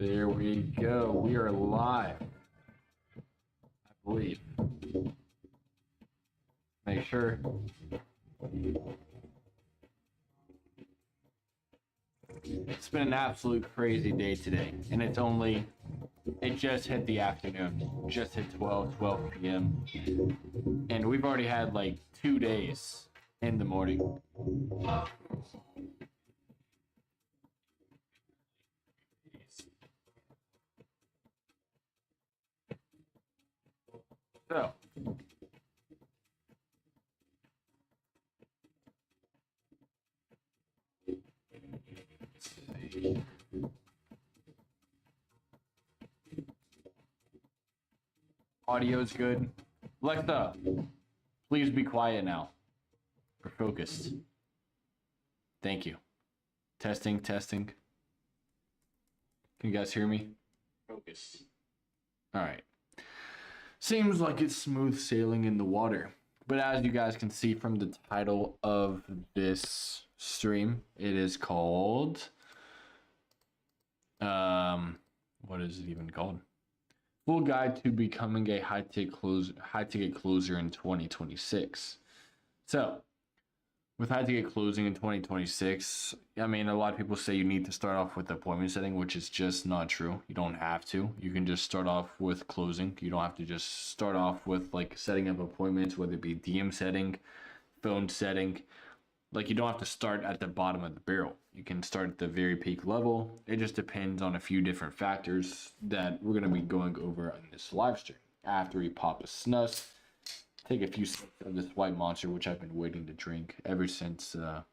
There we go. We are live, I believe. Make sure. It's been an absolute crazy day today, and it just hit the afternoon. Just hit 12 p.m. And we've already had like 2 days in the morning. So, audio's good. Alexa, please be quiet now. We're focused. Thank you. Testing, testing. Can you guys hear me? Focus. All right. Seems like it's smooth sailing in the water. But as you guys can see from the title of this stream, it is called what is it even called? Full Guide to Becoming a High Ticket Closer in 2026. So, with high ticket closing in 2026, I mean, a lot of people say you need to start off with appointment setting, which is just not true. You don't have to. You can just start off with closing. You don't have to just start off with like setting up appointments, whether it be DM setting, phone setting. Like, you don't have to start at the bottom of the barrel. You can start at the very peak level. It just depends on a few different factors that we're going to be going over in this live stream. After we pop a snus, take a few sips of this white monster, which I've been waiting to drink ever since the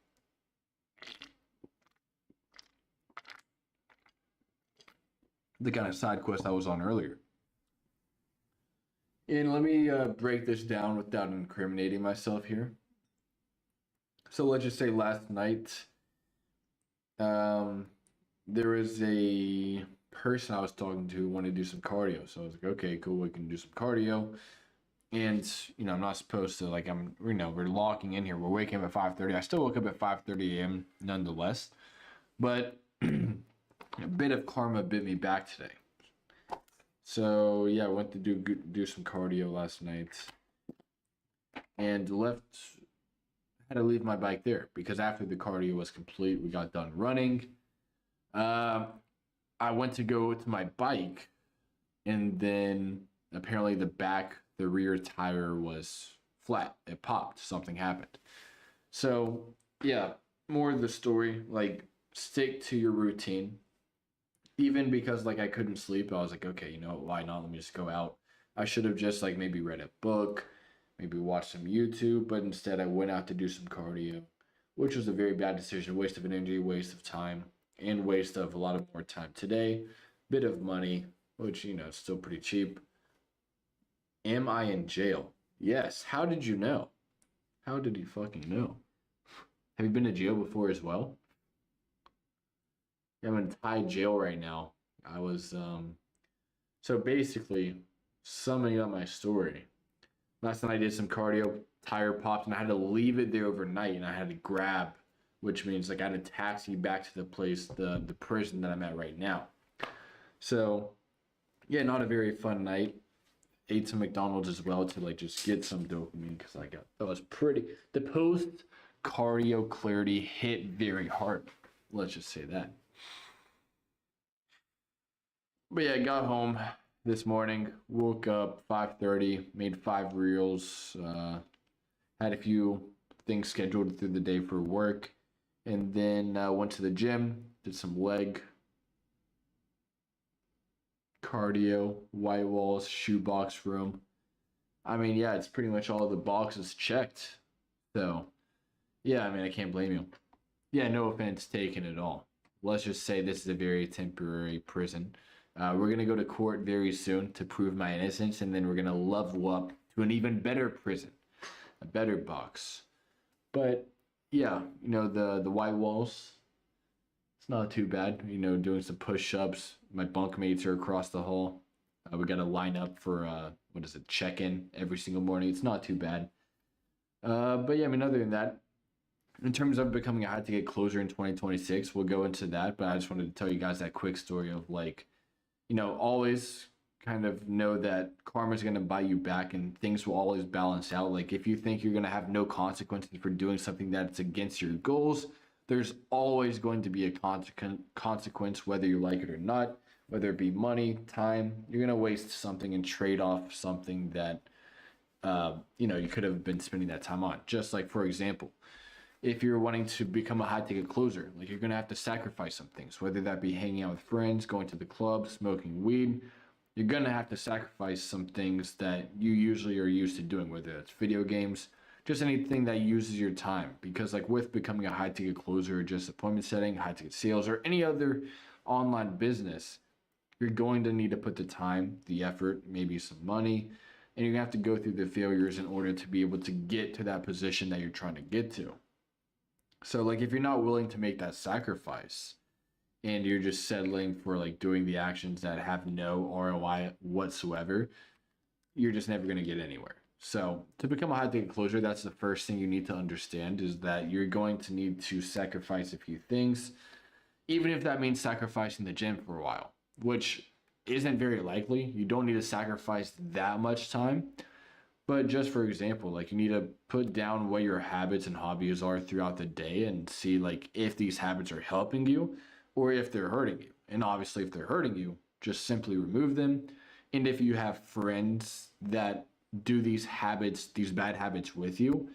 kind of side quest I was on earlier. And let me break this down without incriminating myself here. So let's just say last night, there was a person I was talking to who wanted to do some cardio. So I was like, okay, cool, we can do some cardio. And, you know, I'm not supposed to, like, we're locking in here. We're waking up at 5:30. I still woke up at 5:30 a.m. nonetheless. But a bit of karma bit me back today. So, yeah, I went to do some cardio last night. And had to leave my bike there because after the cardio was complete, we got done running. I went to go to my bike, and then apparently the rear tire was flat. It popped. Something happened. So, yeah, more of the story, like, stick to your routine. Even because, like, I couldn't sleep, I was like, okay, you know what, why not? Let me just go out. I should have just, like, maybe read a book, maybe watch some YouTube, but instead I went out to do some cardio, which was a very bad decision. Waste of energy, waste of time, and waste of a lot of more time today. Bit of money, which, you know, is still pretty cheap. Am I in jail? Yes. How did you know? How did you fucking know? Have you been to jail before as well? I'm in Thai jail right now. I was, so basically, summing up my story. Last night I did some cardio, tire popped, and I had to leave it there overnight, and I had to grab, which means like I had to taxi back to the place, the prison that I'm at right now. So, yeah, not a very fun night. Ate some McDonald's as well to like just get some dopamine because that was pretty. The post cardio clarity hit very hard. Let's just say that. But yeah, I got home this morning, woke up 5:30, made 5 reels, had a few things scheduled through the day for work, and then went to the gym, did some leg cardio, white walls, shoebox room. I mean, yeah, it's pretty much all the boxes checked. So, yeah, I mean, I can't blame you. Yeah, no offense taken at all. Let's just say this is a very temporary prison. We're going to go to court very soon to prove my innocence, and then we're going to level up to an even better prison, a better box. But, yeah, you know, the white walls, it's not too bad. You know, doing some push-ups. My bunkmates are across the hall. We got to line up for, check-in every single morning. It's not too bad. But, yeah, I mean, other than that, in terms of becoming a high ticket closer in 2026, we'll go into that. But I just wanted to tell you guys that quick story of, like, always kind of know that karma is going to buy you back and things will always balance out. Like if you think you're going to have no consequences for doing something that's against your goals, there's always going to be a consequence, whether you like it or not, whether it be money, time. You're going to waste something and trade off something that, you could have been spending that time on. Just like, for example, if you're wanting to become a high ticket closer, like you're going to have to sacrifice some things, whether that be hanging out with friends, going to the club, smoking weed. You're going to have to sacrifice some things that you usually are used to doing, whether it's video games, just anything that uses your time. Because like with becoming a high ticket closer, or just appointment setting, high ticket sales, or any other online business, you're going to need to put the time, the effort, maybe some money, and you're going to have to go through the failures in order to be able to get to that position that you're trying to get to. So like if you're not willing to make that sacrifice and you're just settling for like doing the actions that have no ROI whatsoever, you're just never going to get anywhere. So to become a high ticket closer, that's the first thing you need to understand, is that you're going to need to sacrifice a few things, even if that means sacrificing the gym for a while, which isn't very likely. You don't need to sacrifice that much time. But just for example, like you need to put down what your habits and hobbies are throughout the day and see like if these habits are helping you or if they're hurting you. And obviously if they're hurting you, just simply remove them. And if you have friends that do these habits, these bad habits with you,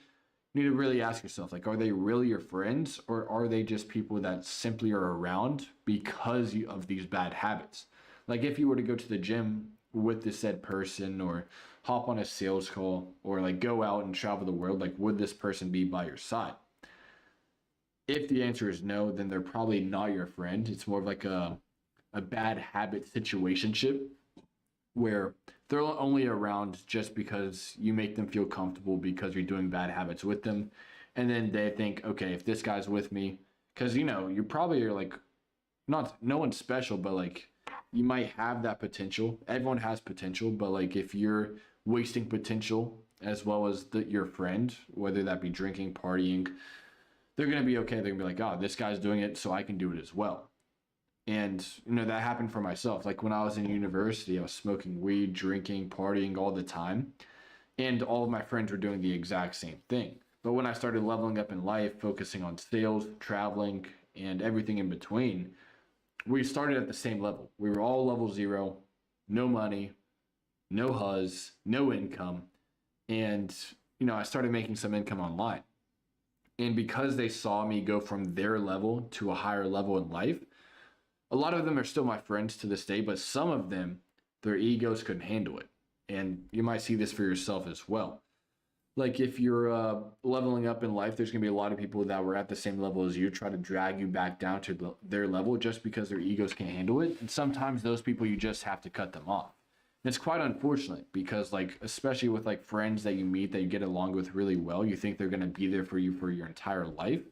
you need to really ask yourself, like, are they really your friends or are they just people that simply are around because of these bad habits? Like if you were to go to the gym with the said person or hop on a sales call or like go out and travel the world, like would this person be by your side? If the answer is no, then they're probably not your friend. It's more of like a bad habit situationship where they're only around just because you make them feel comfortable because you're doing bad habits with them. And then they think, okay, if this guy's with me, because you probably are like, not no one's special, but like you might have that potential. Everyone has potential, but like if you're wasting potential as well as your friend, whether that be drinking, partying, they're gonna be okay. They're gonna be like, oh, this guy's doing it, so I can do it as well. And that happened for myself. Like when I was in university, I was smoking weed, drinking, partying all the time, and all of my friends were doing the exact same thing. But when I started leveling up in life, focusing on sales, traveling, and everything in between, we started at the same level. We were all level 0, no money, no huzz, no income. And, I started making some income online. And because they saw me go from their level to a higher level in life, a lot of them are still my friends to this day, but some of them, their egos couldn't handle it. And you might see this for yourself as well. Like if you're leveling up in life, there's going to be a lot of people that were at the same level as you try to drag you back down to their level just because their egos can't handle it. And sometimes those people, you just have to cut them off. And it's quite unfortunate because like, especially with like friends that you meet that you get along with really well, you think they're going to be there for you for your entire life.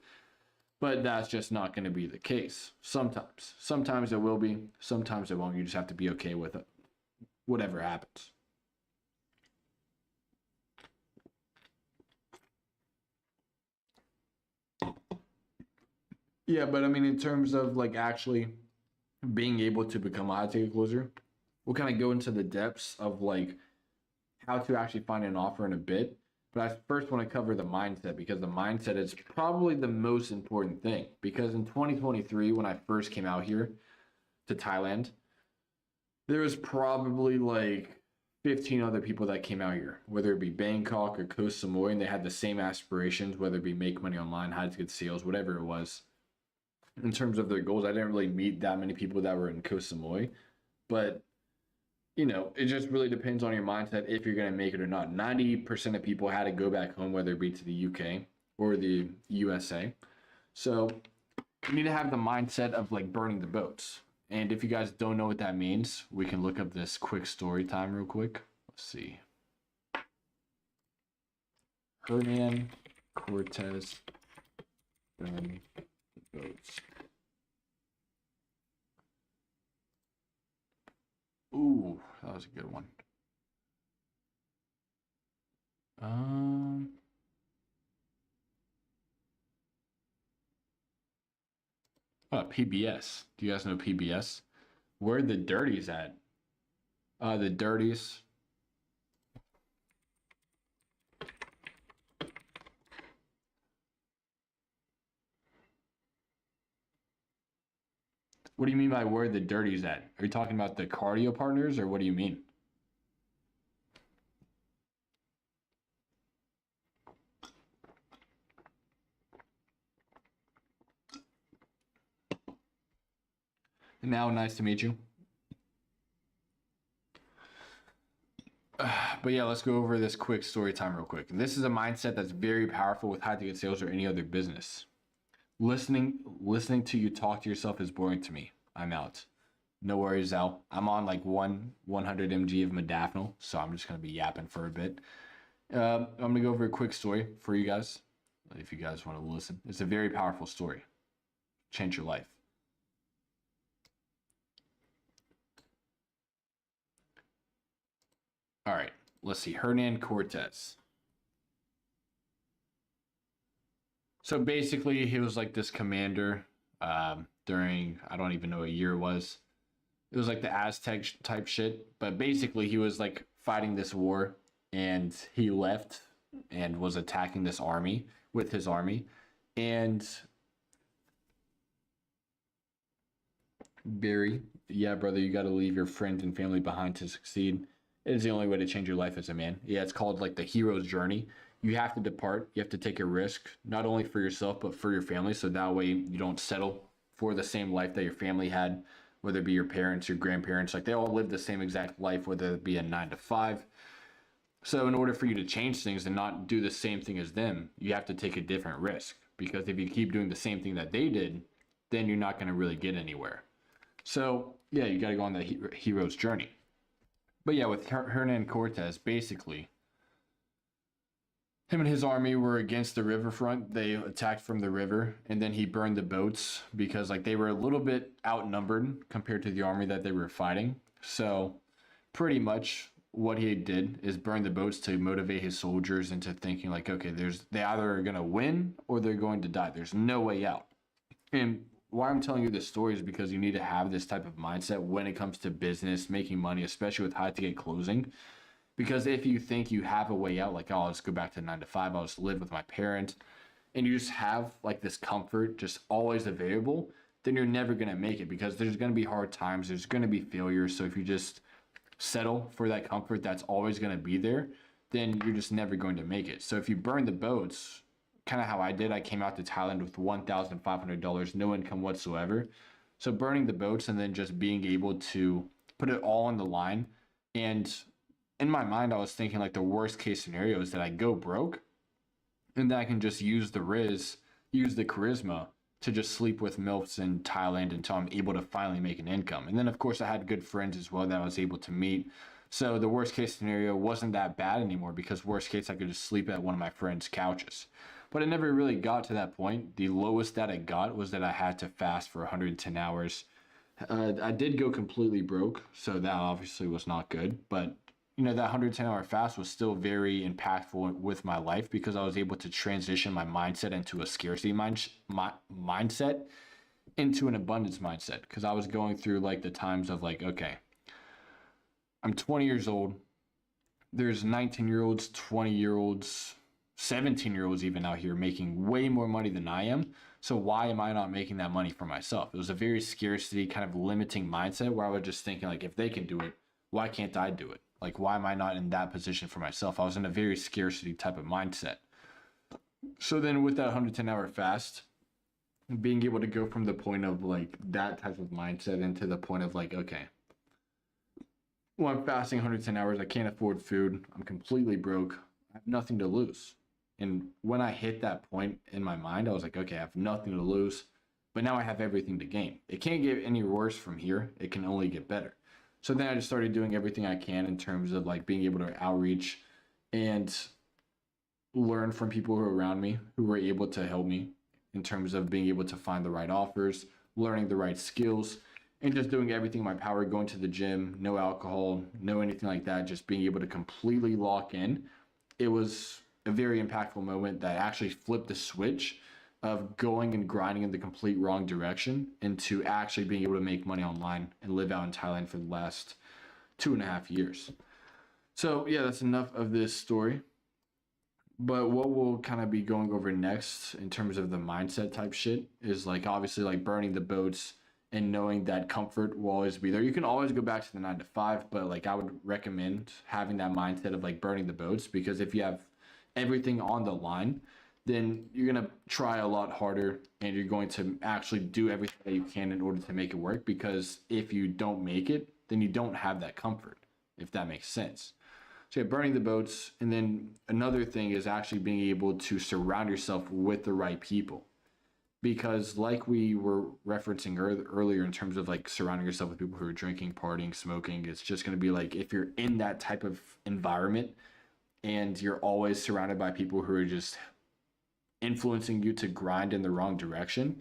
But that's just not going to be the case. Sometimes it will be, sometimes it won't. You just have to be okay with it, whatever happens. Yeah, but I mean, in terms of like actually being able to become a high ticket closer, we'll kind of go into the depths of like how to actually find an offer in a bit. But I first want to cover the mindset because the mindset is probably the most important thing. Because in 2023, when I first came out here to Thailand, there was probably like 15 other people that came out here, whether it be Bangkok or Koh Samui, and they had the same aspirations, whether it be make money online, high ticket sales, whatever it was. In terms of their goals, I didn't really meet that many people that were in Koh Samui, but it just really depends on your mindset if you're going to make it or not. 90% of people had to go back home, whether it be to the UK or the USA. So you need to have the mindset of like burning the boats. And if you guys don't know what that means, we can look up this quick story time real quick. Let's see. Hernan Cortez burn the boats. Ooh, that was a good one. PBS. Do you guys know PBS? Where the dirty's at? The Dirties. What do you mean by where the Dirties at? Are you talking about the cardio partners, or what do you mean? Now, nice to meet you. But yeah, let's go over this quick story time real quick. And this is a mindset that's very powerful with high ticket sales or any other business. Listening to you talk to yourself is boring to me. I'm out. No worries, Al. I'm on like 100 mg of modafinil, so I'm just gonna be yapping for a bit. I'm gonna go over a quick story for you guys, if you guys want to listen. It's a very powerful story. Change your life. All right, let's see. Hernan Cortez. So basically, he was like this commander during, I don't even know what year it was. It was like the Aztec type shit. But basically, he was like fighting this war, and he left and was attacking this army with his army. And Barry, yeah, brother, you got to leave your friends and family behind to succeed. It is the only way to change your life as a man. Yeah, it's called like the hero's journey. You have to depart. You have to take a risk, not only for yourself, but for your family. So that way you don't settle for the same life that your family had, whether it be your parents, your grandparents. Like they all live the same exact life, whether it be a 9 to 5. So in order for you to change things and not do the same thing as them, you have to take a different risk. Because if you keep doing the same thing that they did, then you're not going to really get anywhere. So yeah, you got to go on the hero's journey. But yeah, with Hernan Cortez, basically, him and his army were against the riverfront. They attacked from the river, and then he burned the boats because like they were a little bit outnumbered compared to the army that they were fighting. So pretty much what he did is burn the boats to motivate his soldiers into thinking like, okay, they either are gonna win or they're going to die. There's no way out. And why I'm telling you this story is because you need to have this type of mindset when it comes to business, making money, especially with high ticket closing. Because if you think you have a way out, like, oh, I'll just go back to 9 to 5, I'll just live with my parents, and you just have like this comfort just always available, then you're never going to make it because there's going to be hard times, there's going to be failures. So if you just settle for that comfort that's always going to be there, then you're just never going to make it. So if you burn the boats, kind of how I did, I came out to Thailand with $1,500, no income whatsoever. So burning the boats and then just being able to put it all on the line. And in my mind, I was thinking like the worst case scenario is that I go broke and then I can just use the use the charisma to just sleep with MILFs in Thailand until I'm able to finally make an income. And then, of course, I had good friends as well that I was able to meet. So the worst case scenario wasn't that bad anymore because worst case, I could just sleep at one of my friends' couches. But it never really got to that point. The lowest that I got was that I had to fast for 110 hours. I did go completely broke, so that obviously was not good. But that 110-hour fast was still very impactful with my life because I was able to transition my mindset into a scarcity mindset into an abundance mindset because I was going through like the times of like, okay, I'm 20 years old. There's 19-year-olds, 20-year-olds, 17-year-olds even out here making way more money than I am. So why am I not making that money for myself? It was a very scarcity kind of limiting mindset where I was just thinking like, if they can do it, why can't I do it? Like, why am I not in that position for myself? I was in a very scarcity type of mindset. So then with that 110-hour fast, being able to go from the point of like that type of mindset into the point of like, okay, well, I'm fasting 110 hours. I can't afford food. I'm completely broke. I have nothing to lose. And when I hit that point in my mind, I was like, okay, I have nothing to lose, but now I have everything to gain. It can't get any worse from here. It can only get better. So then I just started doing everything I can in terms of like being able to outreach and learn from people who are around me who were able to help me in terms of being able to find the right offers, learning the right skills, and just doing everything in my power, going to the gym, no alcohol, no anything like that, just being able to completely lock in. It was a very impactful moment that actually flipped the switch of going and grinding in the complete wrong direction into actually being able to make money online and live out in Thailand for the last 2.5 years. So yeah, that's enough of this story. But what we'll kind of be going over next in terms of the mindset type shit is like obviously like burning the boats and knowing that comfort will always be there. You can always go back to the 9 to 5, but like I would recommend having that mindset of like burning the boats, because if you have everything on the line, then you're going to try a lot harder and you're going to actually do everything that you can in order to make it work. Because if you don't make it, then you don't have that comfort, if that makes sense. So yeah, burning the boats. And then another thing is actually being able to surround yourself with the right people. Because like we were referencing earlier in terms of like surrounding yourself with people who are drinking, partying, smoking, it's just going to be like if you're in that type of environment and you're always surrounded by people who are just influencing you to grind in the wrong direction,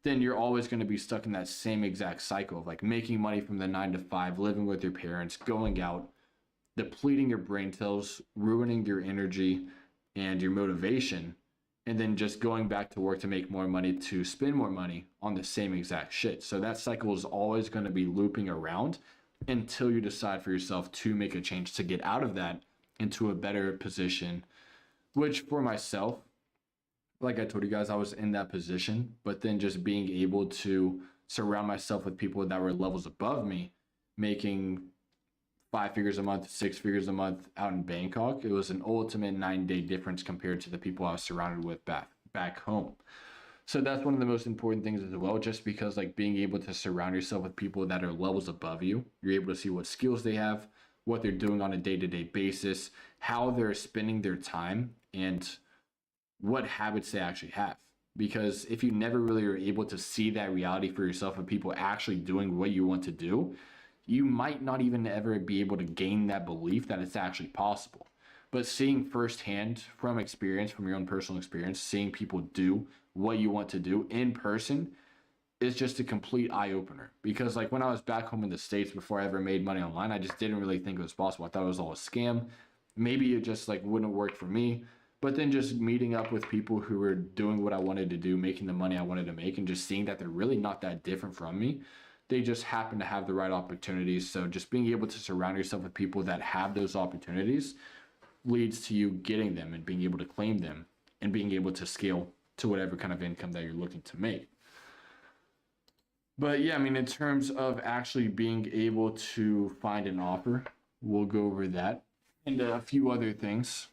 then you're always going to be stuck in that same exact cycle of like making money from the 9 to 5, living with your parents, going out, depleting your brain cells, ruining your energy and your motivation, and then just going back to work to make more money, to spend more money on the same exact shit. So that cycle is always going to be looping around until you decide for yourself to make a change to get out of that into a better position. Which for myself, like I told you guys, I was in that position, but then just being able to surround myself with people that were levels above me, making 5 figures a month, 6 figures a month out in Bangkok, it was an ultimate 9-day difference compared to the people I was surrounded with back home. So that's one of the most important things as well, just because like being able to surround yourself with people that are levels above you, you're able to see what skills they have, what they're doing on a day-to-day basis, how they're spending their time, and what habits they actually have. Because if you never really are able to see that reality for yourself of people actually doing what you want to do, you might not even ever be able to gain that belief that it's actually possible. But seeing firsthand from experience, from your own personal experience, seeing people do what you want to do in person is just a complete eye opener. Because like when I was back home in the States before I ever made money online, I just didn't really think it was possible. I thought it was all a scam. Maybe it just like wouldn't work for me. But then just meeting up with people who were doing what I wanted to do, making the money I wanted to make, and just seeing that they're really not that different from me. They just happen to have the right opportunities. So just being able to surround yourself with people that have those opportunities leads to you getting them and being able to claim them and being able to scale to whatever kind of income that you're looking to make. But yeah, I mean, in terms of actually being able to find an offer, we'll go over that and a few other things.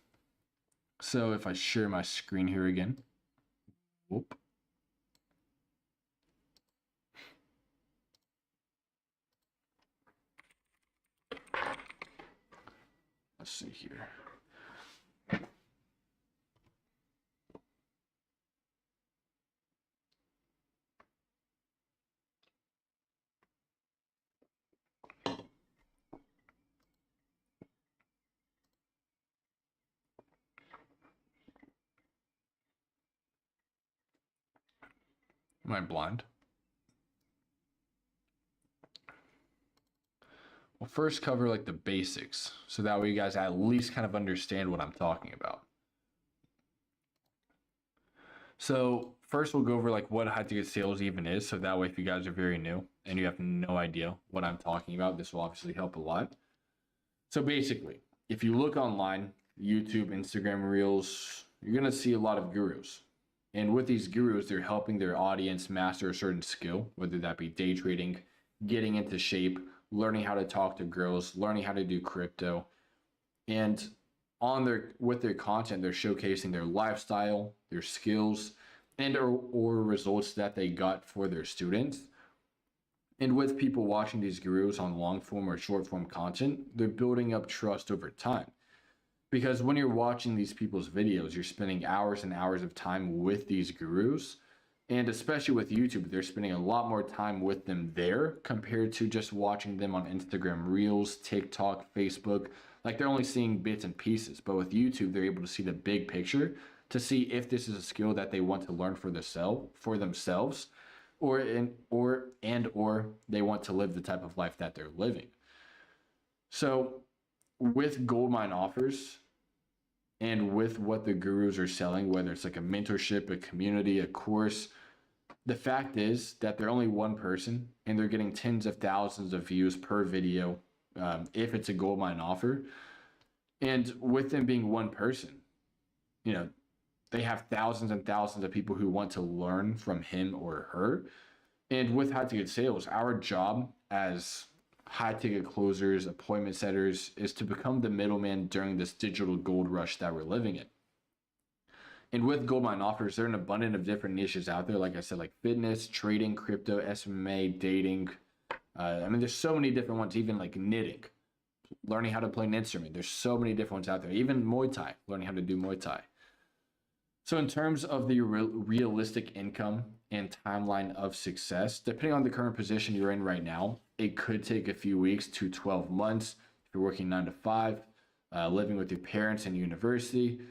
So if I share my screen here again, whoop. Let's see here. Am I blind? We'll first cover like the basics, so that way you guys at least kind of understand what I'm talking about. So first we'll go over like what high ticket sales even is, so that way if you guys are very new and you have no idea what I'm talking about, this will obviously help a lot. So basically, if you look online, YouTube, Instagram Reels, you're gonna see a lot of gurus. And with these gurus, they're helping their audience master a certain skill, whether that be day trading, getting into shape, learning how to talk to girls, learning how to do crypto. And with their content, they're showcasing their lifestyle, their skills, and or results that they got for their students. And with people watching these gurus on long form or short form content, they're building up trust over time. Because when you're watching these people's videos, you're spending hours and hours of time with these gurus. And especially with YouTube, they're spending a lot more time with them there compared to just watching them on Instagram Reels, TikTok, Facebook. Like they're only seeing bits and pieces. But with YouTube, they're able to see the big picture to see if this is a skill that they want to learn for themselves, or they want to live the type of life that they're living. So with goldmine offers, and with what the gurus are selling, whether it's like a mentorship, a community, a course, the fact is that they're only one person and they're getting tens of thousands of views per video if it's a gold mine offer. And with them being one person, you know, they have thousands and thousands of people who want to learn from him or her. And with high ticket sales, our job as high ticket closers, appointment setters, is to become the middleman during this digital gold rush that we're living in. And with gold mine offers, there are an abundance of different niches out there. Like I said, like fitness, trading, crypto, SMA, dating. I mean, there's so many different ones, even like knitting, learning how to play an instrument. There's so many different ones out there. Even Muay Thai, learning how to do Muay Thai. So in terms of the realistic income and timeline of success, depending on the current position you're in right now, it could take a few weeks to 12 months. If you're working 9 to 5, living with your parents in university,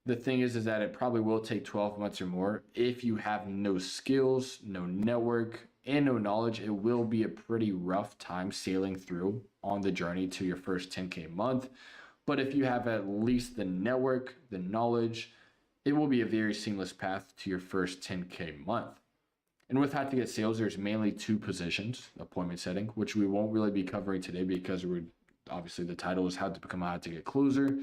the thing is that it probably will take 12 months or more. If you have no skills, no network, and no knowledge, it will be a pretty rough time sailing through on the journey to your first 10K month. But if you have at least the network, the knowledge, it will be a very seamless path to your first 10K month. And with high ticket sales, there's mainly two positions: appointment setting, which we won't really be covering today because we're obviously the title is how to become a high ticket closer.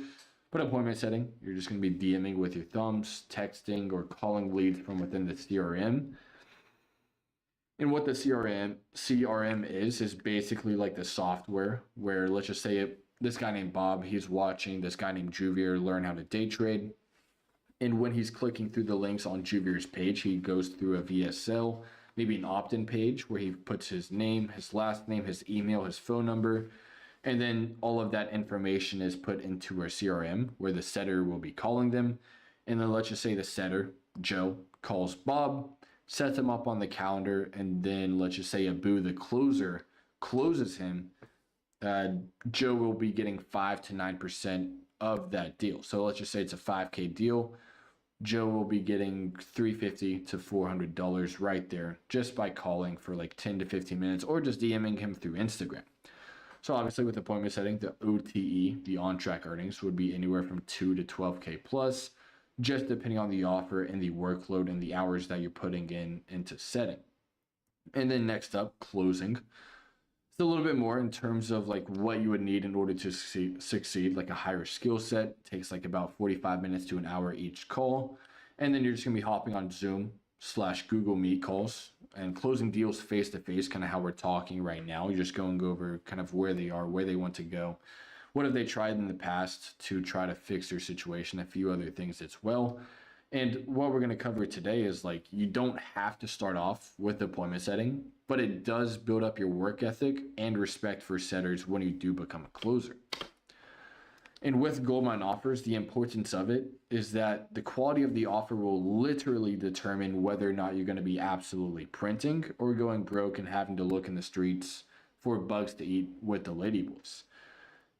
But appointment setting, you're just going to be DMing with your thumbs, texting, or calling leads from within the CRM. And what the CRM is basically like the software where, let's just say this guy named Bob, he's watching this guy named Juvier learn how to day trade. And when he's clicking through the links on Juvier's page, he goes through a VSL, maybe an opt-in page where he puts his name, his last name, his email, his phone number, and then all of that information is put into our CRM where the setter will be calling them. And then let's just say the setter, Joe, calls Bob, sets him up on the calendar, and then let's just say Abu, the closer, closes him. Joe will be getting 5 to 9% of that deal. So let's just say it's a 5K deal. Joe will be getting $350 to $400 right there just by calling for like 10 to 15 minutes or just DMing him through Instagram. So obviously with appointment setting, the OTE, the on-track earnings, would be anywhere from 2 to 12K plus, just depending on the offer and the workload and the hours that you're putting into setting. And then next up, closing. It's a little bit more in terms of like what you would need in order to succeed, like a higher skill set. It takes like about 45 minutes to an hour each call. And then you're just gonna be hopping on Zoom/Google Meet calls and closing deals face to face, kind of how we're talking right now. You're just going over kind of where they are, where they want to go. What have they tried in the past to try to fix their situation? A few other things as well. And what we're going to cover today is like, you don't have to start off with appointment setting, but it does build up your work ethic and respect for setters when you do become a closer. And with gold mine offers, the importance of it is that the quality of the offer will literally determine whether or not you're going to be absolutely printing or going broke and having to look in the streets for bugs to eat with the ladyboys.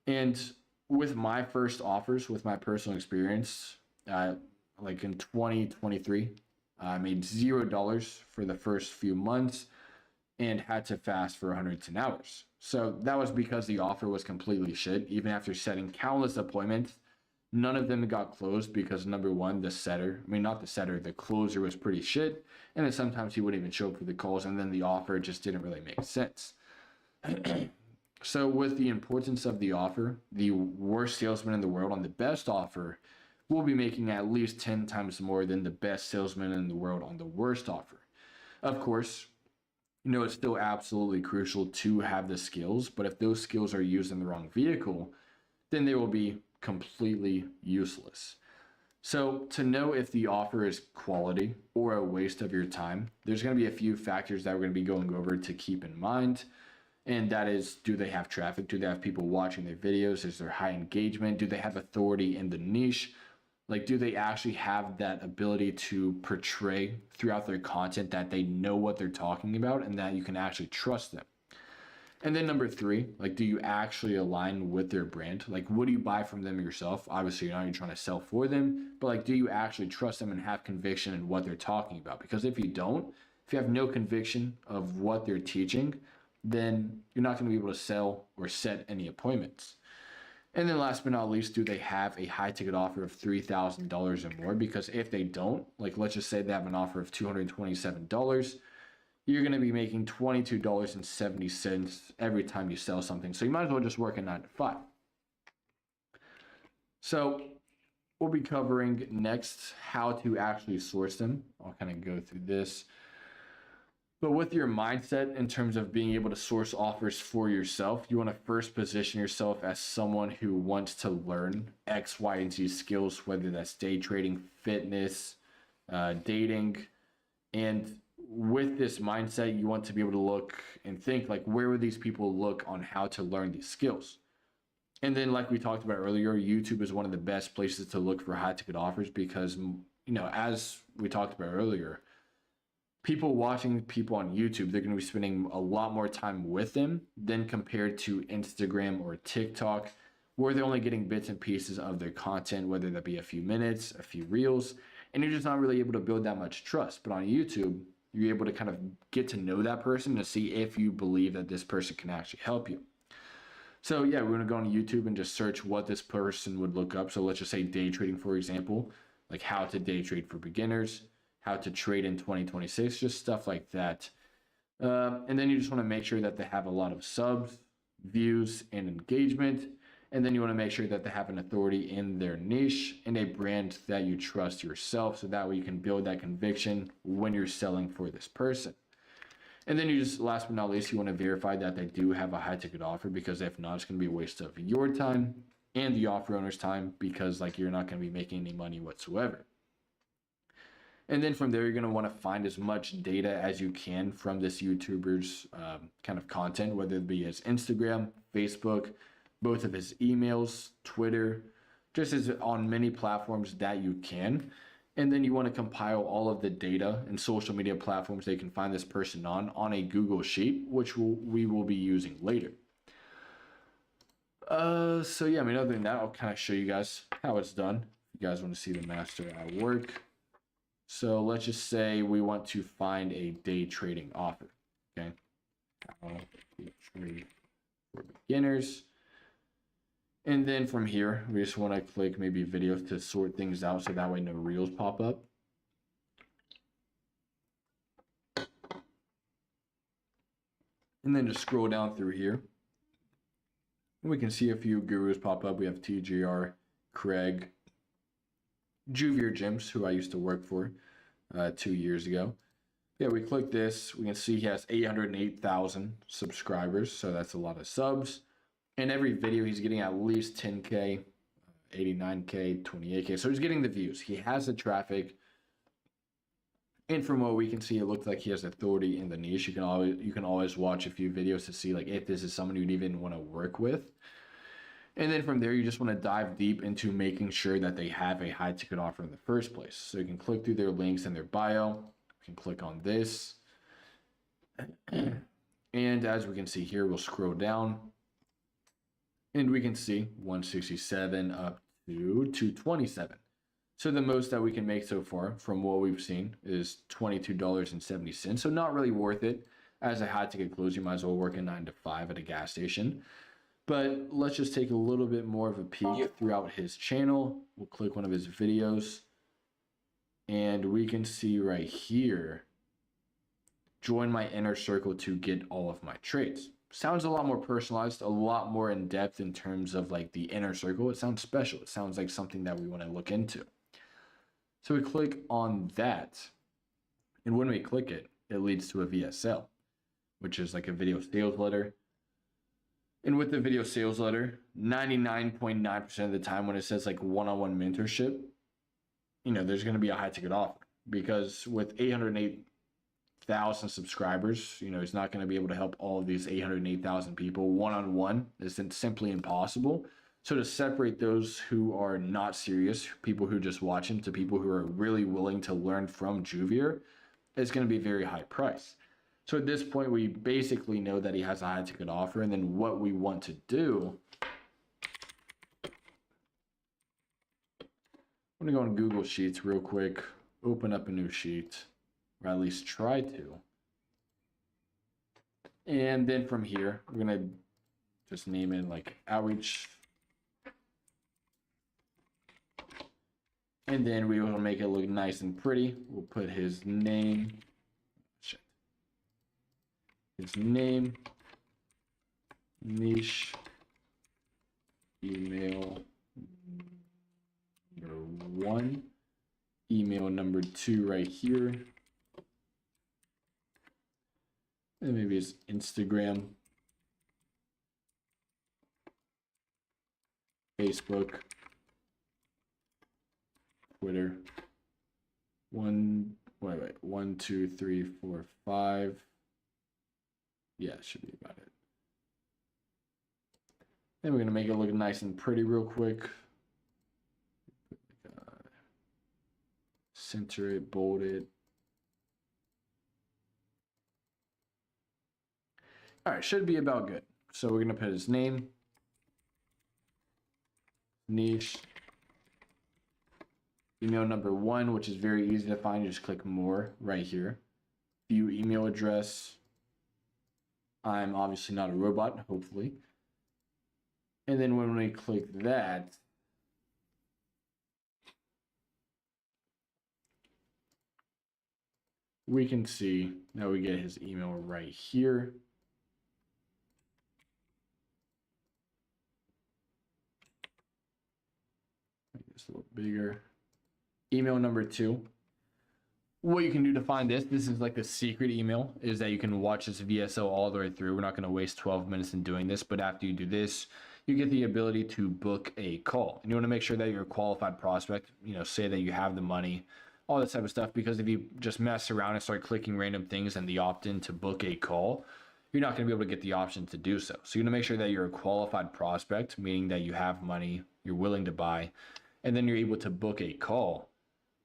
And with my first offers, with my personal experience, like in 2023, I made $0 for the first few months and had to fast for 110 hours. So that was because the offer was completely shit. Even after setting countless appointments, none of them got closed because number one, the closer was pretty shit. And then sometimes he wouldn't even show up for the calls, and then the offer just didn't really make sense. So with the importance of the offer, the worst salesman in the world on the best offer will be making at least 10 times more than the best salesman in the world on the worst offer. Of course, it's still absolutely crucial to have the skills, but if those skills are used in the wrong vehicle, then they will be completely useless. So to know if the offer is quality or a waste of your time, there's going to be a few factors that we're going to be going over to keep in mind. And that is, do they have traffic? Do they have people watching their videos? Is there high engagement? Do they have authority in the niche? Like, do they actually have that ability to portray throughout their content that they know what they're talking about and that you can actually trust them? And then number three, like, do you actually align with their brand? Like, what do you buy from them yourself? Obviously, you're trying to sell for them, but like, do you actually trust them and have conviction in what they're talking about? Because if you don't, if you have no conviction of what they're teaching, then you're not going to be able to sell or set any appointments. And then last but not least, do they have a high ticket offer of $3,000 or more? Because if they don't, like let's just say they have an offer of $227, you're going to be making $22.70 every time you sell something. So you might as well just work a 9 to 5. So we'll be covering next how to actually source them. I'll kind of go through this. But with your mindset in terms of being able to source offers for yourself, you want to first position yourself as someone who wants to learn X, Y, and Z skills, whether that's day trading, fitness, dating. And with this mindset, you want to be able to look and think like, where would these people look on how to learn these skills? And then, like we talked about earlier, YouTube is one of the best places to look for high ticket offers because, as we talked about earlier, people watching people on YouTube, they're going to be spending a lot more time with them than compared to Instagram or TikTok, where they're only getting bits and pieces of their content, whether that be a few minutes, a few reels, and you're just not really able to build that much trust. But on YouTube, you're able to kind of get to know that person to see if you believe that this person can actually help you. So yeah, we're going to go on YouTube and just search what this person would look up. So let's just say day trading, for example, like how to day trade for beginners, how to trade in 2026, just stuff like that. And then you just want to make sure that they have a lot of subs, views, and engagement. And then you want to make sure that they have an authority in their niche and a brand that you trust yourself. So that way you can build that conviction when you're selling for this person. And then you just, last but not least, you want to verify that they do have a high ticket offer, because if not, it's going to be a waste of your time and the offer owner's time, because like you're not going to be making any money whatsoever. And then from there, you're going to want to find as much data as you can from this YouTuber's kind of content, whether it be his Instagram, Facebook, both of his emails, Twitter, just as on many platforms that you can. And then you want to compile all of the data and social media platforms they can find this person on a Google Sheet, which we will be using later. So yeah, other than that, I'll kind of show you guys how it's done. If you guys want to see the master at work. So let's just say we want to find a day trading offer. Okay. Trade for beginners. And then from here, we just want to click maybe videos to sort things out so that way no reels pop up. And then just scroll down through here. And we can see a few gurus pop up. We have TGR, Craig, Juvier Gyms, who I used to work for 2 years ago. Yeah, we click this. We can see he has 808,000 subscribers. So that's a lot of subs. And every video he's getting at least 10K, 89K, 28K. So he's getting the views. He has the traffic. And from what we can see, it looks like he has authority in the niche. You can always watch a few videos to see like if this is someone you'd even want to work with. And then from there, you just want to dive deep into making sure that they have a high ticket offer in the first place. So you can click through their links in their bio. You can click on this. And as we can see here, we'll scroll down. And we can see 167 up to 227. So the most that we can make so far from what we've seen is $22.70. So not really worth it. As a high ticket close, you might as well work a 9 to 5 at a gas station. But let's just take a little bit more of a peek throughout his channel. We'll click one of his videos. And we can see right here, join my inner circle to get all of my trades. Sounds a lot more personalized, a lot more in depth in terms of like the inner circle. It sounds special. It sounds like something that we want to look into. So we click on that. And when we click it, it leads to a VSL, which is like a video sales letter. And with the video sales letter, 99.9% of the time when it says like one-on-one mentorship, there's going to be a high ticket offer, because with 808,000 subscribers, he's not going to be able to help all of these 808,000 people one-on-one. It's simply impossible. So to separate those who are not serious, people who just watch him, to people who are really willing to learn from Juvier, it's going to be a very high price. So at this point, we basically know that he has a high ticket offer. And then what we want to do, I'm going to go on Google Sheets real quick, open up a new sheet, or at least try to. And then from here, we're going to just name it like outreach. And then we will make it look nice and pretty. We'll put his name. his name, niche, email number 1, email number 2 right here, and maybe his Instagram, Facebook, Twitter. 1, 2, 3, 4, 5. Yeah, should be about it. Then we're gonna make it look nice and pretty real quick. Center it, bold it. All right, should be about good. So we're gonna put his name, niche, email number 1, which is very easy to find. You just click more right here. View email address. I'm obviously not a robot, hopefully. And then when we click that, we can see that we get his email right here. Make this a little bigger. Email number 2. What you can do to find this is like the secret email, is that you can watch this VSO all the way through. We're not going to waste 12 minutes in doing this, but after you do this, you get the ability to book a call. And you want to make sure that you're a qualified prospect, say that you have the money, all this type of stuff, because if you just mess around and start clicking random things and the opt-in to book a call, you're not going to be able to get the option to do so. So you're going to make sure that you're a qualified prospect, meaning that you have money, you're willing to buy, and then you're able to book a call.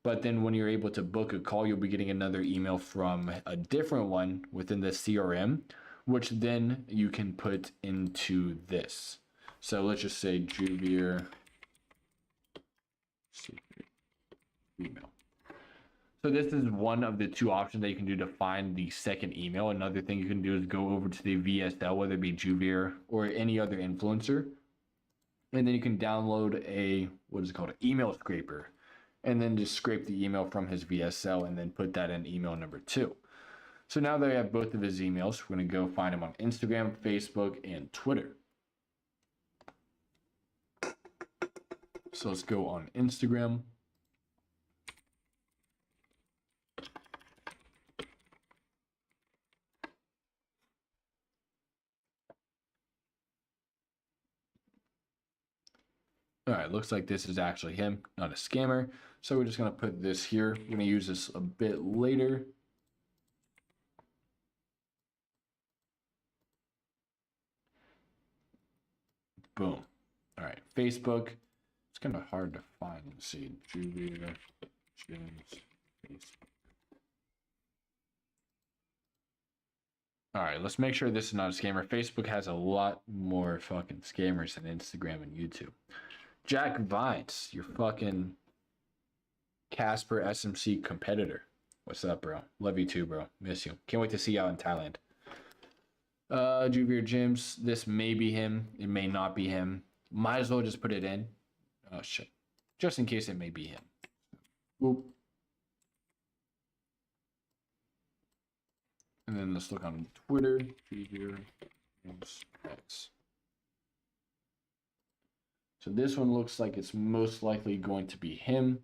But then when you're able to book a call, you'll be getting another email from a different one within the CRM, which then you can put into this. So let's just say Juvier secret email. So this is one of the 2 options that you can do to find the second email. Another thing you can do is go over to the VSL, whether it be Juvier or any other influencer. And then you can download a, an email scraper. And then just scrape the email from his VSL and then put that in email number 2. So now that we have both of his emails, we're going to go find him on Instagram, Facebook, and Twitter. So let's go on Instagram. All right, looks like this is actually him, not a scammer. So we're just going to put this here. We're going to use this a bit later. Boom. All right, Facebook. It's kind of hard to find. Let's see, Julia James Facebook. All right, let's make sure this is not a scammer. Facebook has a lot more fucking scammers than Instagram and YouTube. Jack Vines, your fucking Casper SMC competitor. What's up, bro? Love you too, bro. Miss you. Can't wait to see you out in Thailand. Juvier Gyms. This may be him. It may not be him. Might as well just put it in. Oh, shit. Just in case it may be him. Boop. And then let's look on Twitter. Juvier Gyms X. So this one looks like it's most likely going to be him.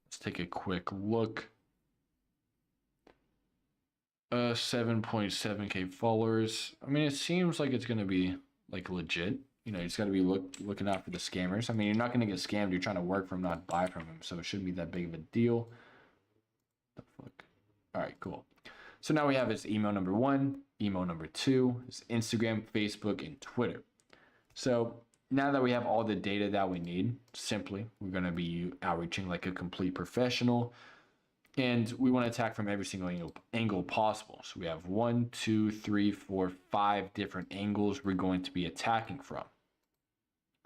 Let's take a quick look. 7.7K followers. I mean, it seems like it's going to be like legit. You just got to be looking out for the scammers. I mean, you're not going to get scammed. You're trying to work from, not buy from him. So it shouldn't be that big of a deal. The fuck? All right, cool. So now we have his email number 1, email number 2, his Instagram, Facebook, and Twitter. So now that we have all the data that we need, simply, we're going to be outreaching like a complete professional. And we want to attack from every single angle possible. So we have 1, 2, 3, 4, 5 different angles we're going to be attacking from.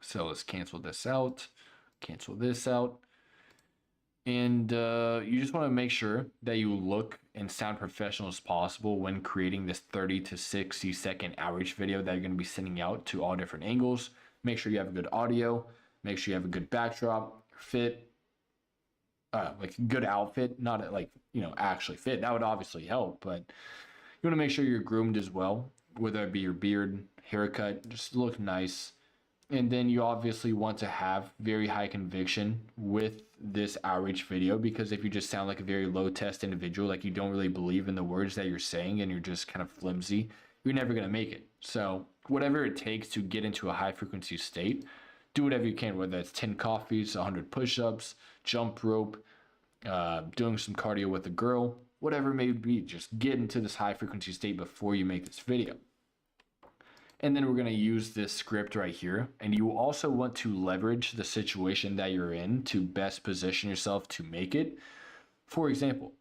So let's cancel this out, cancel this out. And you just want to make sure that you look and sound professional as possible when creating this 30 to 60 second outreach video that you're going to be sending out to all different angles. Make sure you have a good audio, make sure you have a good backdrop, fit, like good outfit, not like, actually fit. That would obviously help, but You want to make sure you're groomed as well, whether it be your beard, haircut, just look nice. And then you obviously want to have very high conviction with this outreach video, because if you just sound like a very low test individual, like you don't really believe in the words that you're saying and you're just kind of flimsy, you're never going to make it. So whatever it takes to get into a high frequency state, do whatever you can, whether it's 10 coffees, 100 push-ups, jump rope, doing some cardio with a girl, whatever it may be, just get into this high frequency state before you make this video. And then we're going to use this script right here. And you also want to leverage the situation that you're in to best position yourself to make it. For example,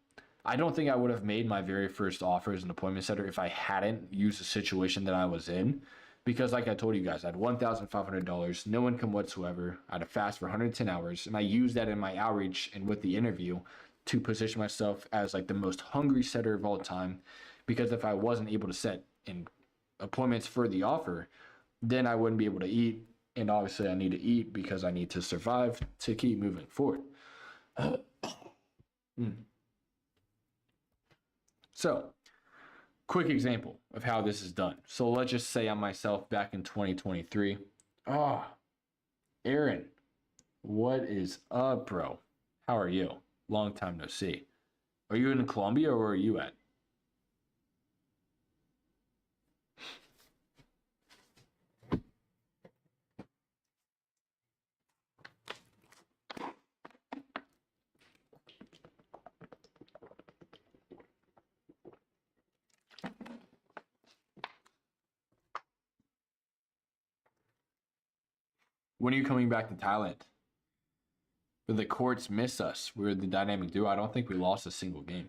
I don't think I would have made my very first offer as an appointment setter if I hadn't used the situation that I was in. Because like I told you guys, I had $1,500, no income whatsoever. I had to fast for 110 hours. And I used that in my outreach and with the interview to position myself as like the most hungry setter of all time. Because if I wasn't able to set in appointments for the offer, then I wouldn't be able to eat. And obviously I need to eat because I need to survive to keep moving forward. So, quick example of how this is done. So let's just say I'm myself back in 2023. Aaron, what is up, bro? How are you? Long time no see. Are you in Colombia or where are you at? When are you coming back to Thailand? The courts miss us. We're the dynamic duo. I don't think we lost a single game.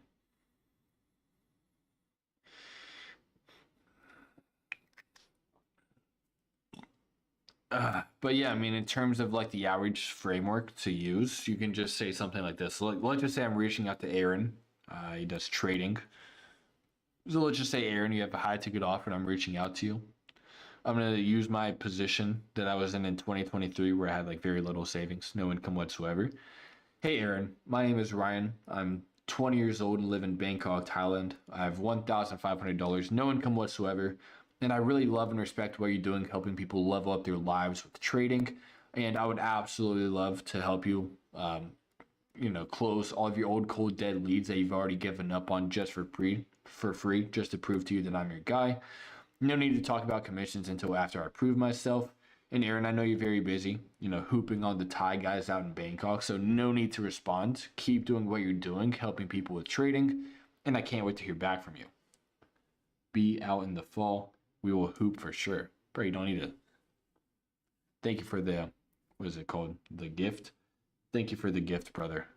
But yeah, I mean, in terms of like the average framework to use, you can just say something like this. Let's just say I'm reaching out to Aaron. He does trading. So let's just say, Aaron, you have a high ticket offer and I'm reaching out to you. I'm going to use my position that I was in 2023 where I had like very little savings, no income whatsoever. Hey, Aaron, my name is Ryan. I'm 20 years old and live in Bangkok, Thailand. I have $1,500, no income whatsoever. And I really love and respect what you're doing, helping people level up their lives with trading. And I would absolutely love to help you, close all of your old cold dead leads that you've already given up on just for free, just to prove to you that I'm your guy. No need to talk about commissions until after I prove myself. And Aaron, I know you're very busy, hooping on the Thai guys out in Bangkok. So no need to respond. Keep doing what you're doing, helping people with trading. And I can't wait to hear back from you. Be out in the fall. We will hoop for sure. Bro, you don't need to. Thank you for the, what is it called? The gift. Thank you for the gift, brother.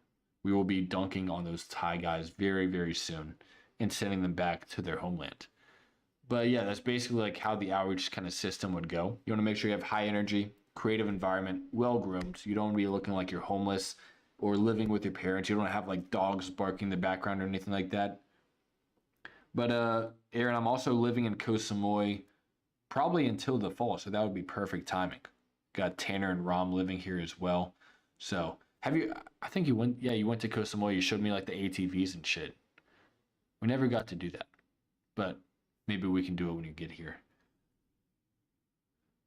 We will be dunking on those Thai guys very, very soon and sending them back to their homeland. But yeah, that's basically like how the outreach kind of system would go. You want to make sure you have high energy, creative environment, well groomed. You don't want to be looking like you're homeless or living with your parents. You don't have like dogs barking in the background or anything like that. But Aaron, I'm also living in Koh Samui probably until the fall, so that would be perfect timing. Got Tanner and Rom living here as well. So have you? I think you went. Yeah, you went to Koh Samui. You showed me like the ATVs and shit. We never got to do that, but maybe we can do it when you get here.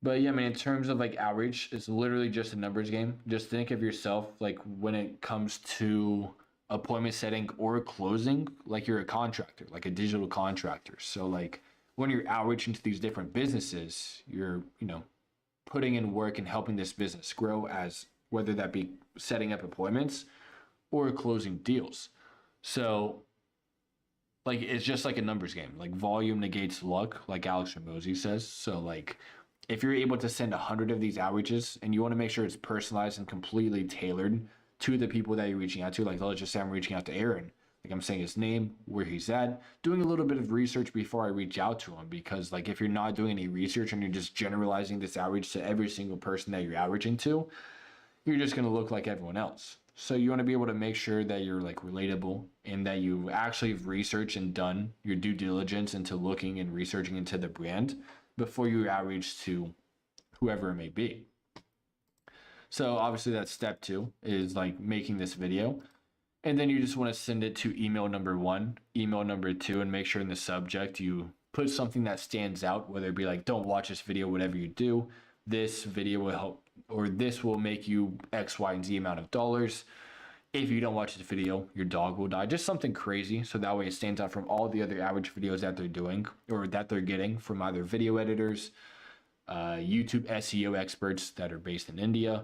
But yeah, I mean, in terms of like outreach, it's literally just a numbers game. Just think of yourself like when it comes to appointment setting or closing, like you're a contractor, like a digital contractor. So like when you're outreaching to these different businesses, you're, putting in work and helping this business grow, as whether that be setting up appointments or closing deals. So like it's just like a numbers game. Like volume negates luck, like Alex Ramosi says. So like if you're able to send 100 of these outreaches and you want to make sure it's personalized and completely tailored to the people that you're reaching out to, like let's just say I'm reaching out to Aaron, like I'm saying his name, where he's at, doing a little bit of research before I reach out to him. Because like if you're not doing any research and you're just generalizing this outreach to every single person that you're outreaching to, you're just going to look like everyone else. So you want to be able to make sure that you're like relatable and that you actually have researched and done your due diligence into looking and researching into the brand before you outreach to whoever it may be. So obviously that's step 2 is like making this video. And then you just want to send it to email number 1, email number 2, and make sure in the subject you put something that stands out, whether it be like, don't watch this video, whatever you do. This video will help, or this will make you X, Y, and Z amount of dollars. If you don't watch this video, your dog will die. Just something crazy. So that way it stands out from all the other average videos that they're doing or that they're getting from either video editors, YouTube SEO experts that are based in India,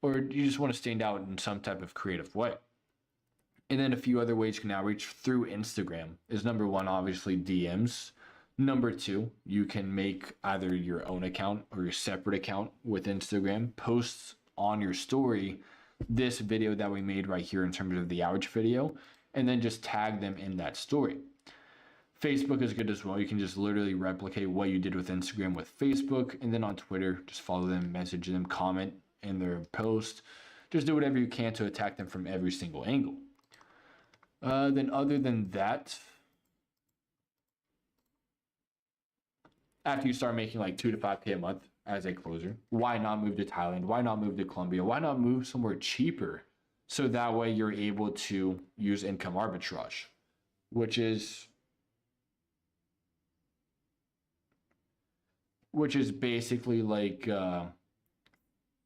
or you just want to stand out in some type of creative way. And then a few other ways you can outreach through Instagram is number 1, obviously DMs. Number 2, you can make either your own account or your separate account with Instagram, posts on your story this video that we made right here in terms of the outreach video, and then just tag them in that story. Facebook is good as well. You can just literally replicate what you did with Instagram with Facebook, and then on Twitter, just follow them, message them, comment in their post. Just do whatever you can to attack them from every single angle. Then other than that, after you start making like 2 to 5K a month as a closer, why not move to Thailand? Why not move to Colombia? Why not move somewhere cheaper? So that way you're able to use income arbitrage, which is basically like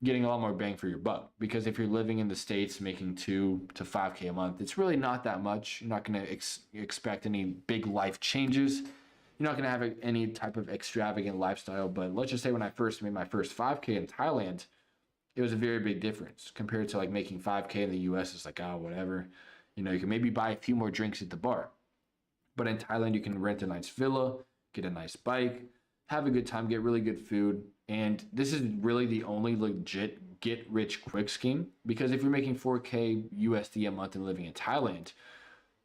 getting a lot more bang for your buck. Because if you're living in the States making 2 to 5K a month, it's really not that much. You're not going to expect any big life changes. You're not going to have any type of extravagant lifestyle. But let's just say when I first made my first 5K in Thailand, it was a very big difference compared to like making 5K in the US. It's like, oh, whatever. You know, you can maybe buy a few more drinks at the bar. But in Thailand, you can rent a nice villa, get a nice bike, have a good time, get really good food. And this is really the only legit get rich quick scheme, because if you're making 4K USD a month and living in Thailand,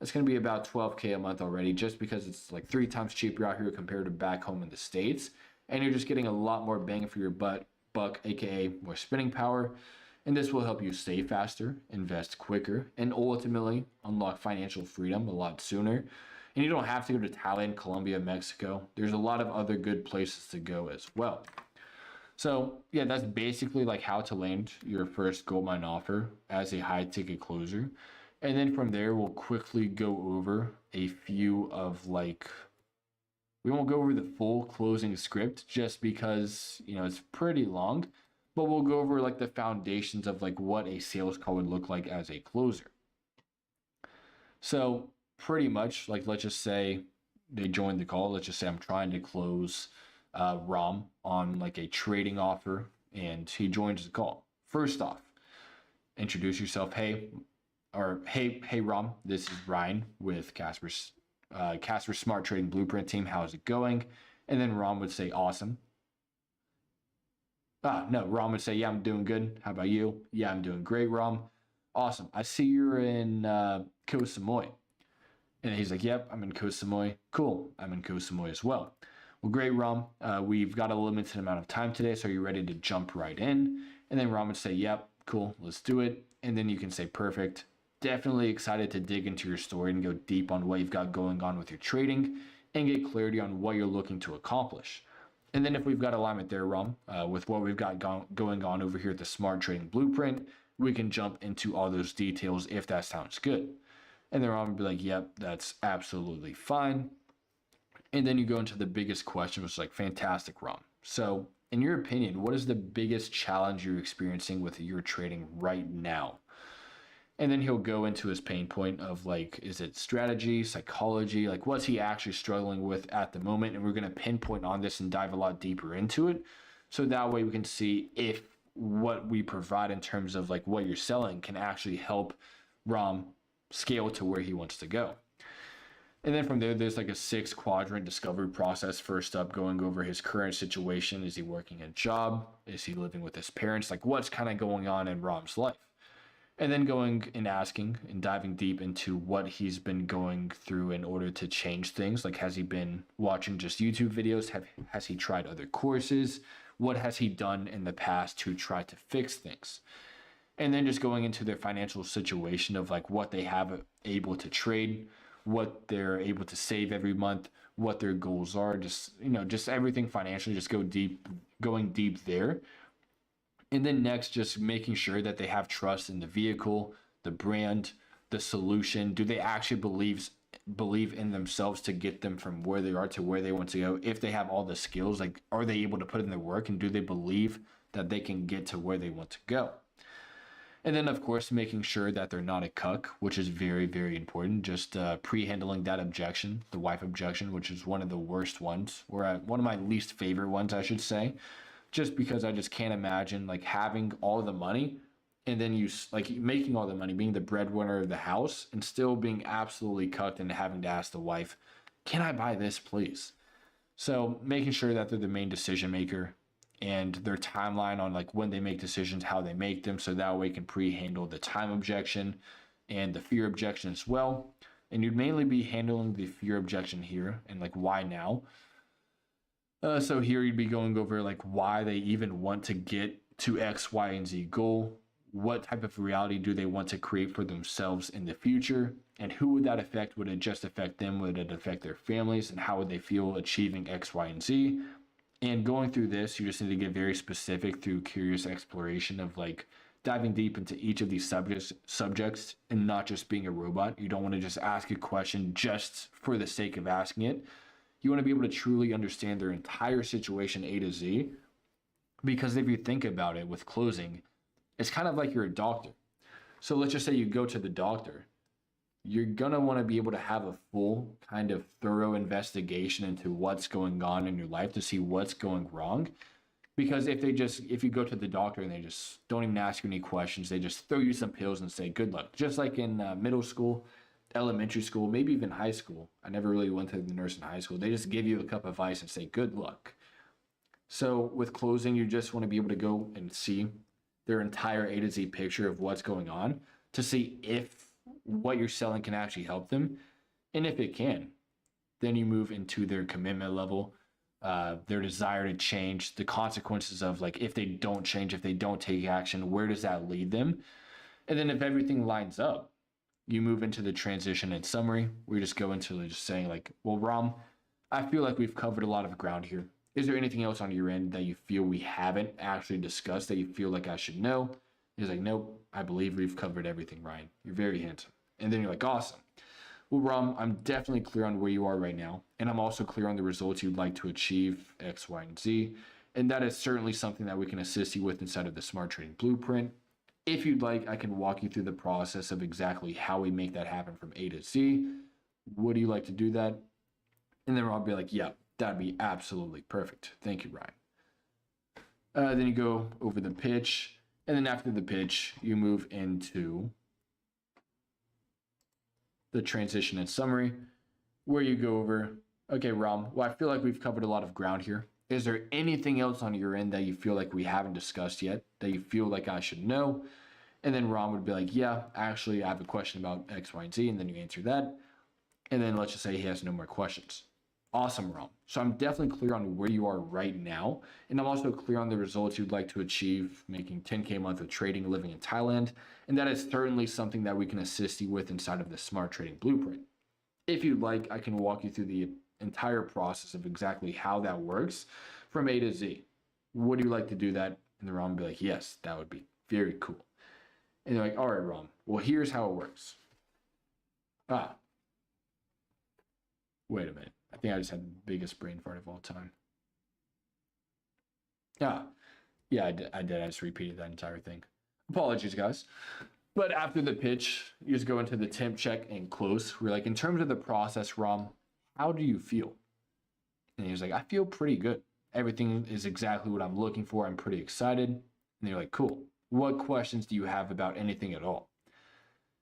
that's going to be about 12K a month already, just because it's like 3 times cheaper out here compared to back home in the States. And you're just getting a lot more bang for your buck, aka more spending power. And this will help you save faster, invest quicker, and ultimately unlock financial freedom a lot sooner. And you don't have to go to Thailand, Colombia, Mexico. There's a lot of other good places to go as well. So yeah, that's basically like how to land your first Goldmine offer as a high ticket closer. And then from there, we'll quickly go over a few of like, we won't go over the full closing script just because, you know, it's pretty long, but we'll go over like the foundations of like what a sales call would look like as a closer. So pretty much like, let's just say they joined the call. Let's just say I'm trying to close Ram on like a trading offer and he joins the call. First off, introduce yourself. Hey Ram, this is Ryan with Casper's Smart Trading Blueprint team. How's it going? And then Ram would say, awesome. No, Ram would say, yeah, I'm doing good. How about you? Yeah, I'm doing great, Ram. Awesome. I see you're in Koh Samui. And he's like, yep, I'm in Koh Samui. Cool, I'm in Koh Samui as well. Well, great, Ram. We've got a limited amount of time today, so are you ready to jump right in? And then Ram would say, yep, cool, let's do it. And then you can say, perfect. Definitely excited to dig into your story and go deep on what you've got going on with your trading and get clarity on what you're looking to accomplish. And then if we've got alignment there, Ram, with what we've got going on over here at the Smart Trading Blueprint, we can jump into all those details if that sounds good. And then Ram would be like, yep, that's absolutely fine. And then you go into the biggest question, which is like, fantastic, Ram. So in your opinion, what is the biggest challenge you're experiencing with your trading right now? And then he'll go into his pain point of like, is it strategy, psychology? Like, what's he actually struggling with at the moment? And we're going to pinpoint on this and dive a lot deeper into it. So that way we can see if what we provide in terms of like what you're selling can actually help Ram scale to where he wants to go. And then from there, there's like a 6-quadrant discovery process. First up, going over his current situation. Is he working a job? Is he living with his parents? Like, what's kind of going on in Ram's life? And then going and asking and diving deep into what he's been going through in order to change things. Like, has he been watching just YouTube videos? Has he tried other courses? What has he done in the past to try to fix things? And then just going into their financial situation of like what they have able to trade, what they're able to save every month, what their goals are, just, you know, just everything financially, just going deep there. And then next, just making sure that they have trust in the vehicle, the brand, the solution? Do they actually believe in themselves to get them from where they are to where they want to go? If they have all the skills, like, are they able to put in the work, and do they believe that they can get to where they want to go? And then, of course, making sure that they're not a cuck, which is very, very important. Just pre-handling that objection, the wife objection, which is one of the worst ones, or one of my least favorite ones, I should say, just because I just can't imagine like having all the money and then you like making all the money, being the breadwinner of the house, and still being absolutely cucked and having to ask the wife, "Can I buy this, please?" So making sure that they're the main decision maker, and their timeline on like when they make decisions, how they make them, so that way can pre-handle the time objection and the fear objection as well. And you'd mainly be handling the fear objection here and like why now. So here you'd be going over like why they even want to get to X, Y, and Z goal. What type of reality do they want to create for themselves in the future? And who would that affect? Would it just affect them? Would it affect their families? And how would they feel achieving X, Y, and Z? And going through this, you just need to get very specific through curious exploration of like diving deep into each of these subjects and not just being a robot. You don't want to just ask a question just for the sake of asking it. You want to be able to truly understand their entire situation A to Z. Because if you think about it with closing, it's kind of like you're a doctor. So let's just say you go to the doctor. You're going to want to be able to have a full kind of thorough investigation into what's going on in your life to see what's going wrong. Because if you go to the doctor and they just don't even ask you any questions, they just throw you some pills and say, good luck. Just like in middle school, elementary school, maybe even high school. I never really went to the nurse in high school. They just give you a cup of ice and say, good luck. So with closing, you just want to be able to go and see their entire A to Z picture of what's going on to see if what you're selling can actually help them. And if it can, then you move into their commitment level, their desire to change, the consequences of like, if they don't change, if they don't take action, where does that lead them? And then if everything lines up, you move into the transition and summary. We just go into just saying like, well, Ram, I feel like we've covered a lot of ground here. Is there anything else on your end that you feel we haven't actually discussed that you feel like I should know? He's like, nope, I believe we've covered everything, Ryan. You're very handsome. And then you're like, awesome. Well, Ram, I'm definitely clear on where you are right now. And I'm also clear on the results you'd like to achieve, X, Y, and Z. And that is certainly something that we can assist you with inside of the Smart Trading Blueprint. If you'd like, I can walk you through the process of exactly how we make that happen from A to Z. Would you like to do that? And then I'll be like, yeah, that'd be absolutely perfect. Thank you, Ryan. Then you go over the pitch. And then after the pitch, you move into the transition and summary, where you go over, okay, Ram, well, I feel like we've covered a lot of ground here. Is there anything else on your end that you feel like we haven't discussed yet, that you feel like I should know? And then Ram would be like, yeah, actually, I have a question about X, Y, and Z. And then you answer that. And then let's just say he has no more questions. Awesome, Ram. So I'm definitely clear on where you are right now. And I'm also clear on the results you'd like to achieve, making 10K a month of trading, living in Thailand. And that is certainly something that we can assist you with inside of the Smart Trading Blueprint. If you'd like, I can walk you through the entire process of exactly how that works from A to Z. Would you like to do that? And the Ram would be like, yes, that would be very cool. And they're like, all right, Ram, well, here's how it works. Wait a minute. I think I just had the biggest brain fart of all time. Yeah, I did. I just repeated that entire thing. Apologies, guys. But after the pitch, you just go into the temp check and close. We're like, in terms of the process, Ram, how do you feel? And he was like, I feel pretty good. Everything is exactly what I'm looking for. I'm pretty excited. And they're like, cool. What questions do you have about anything at all?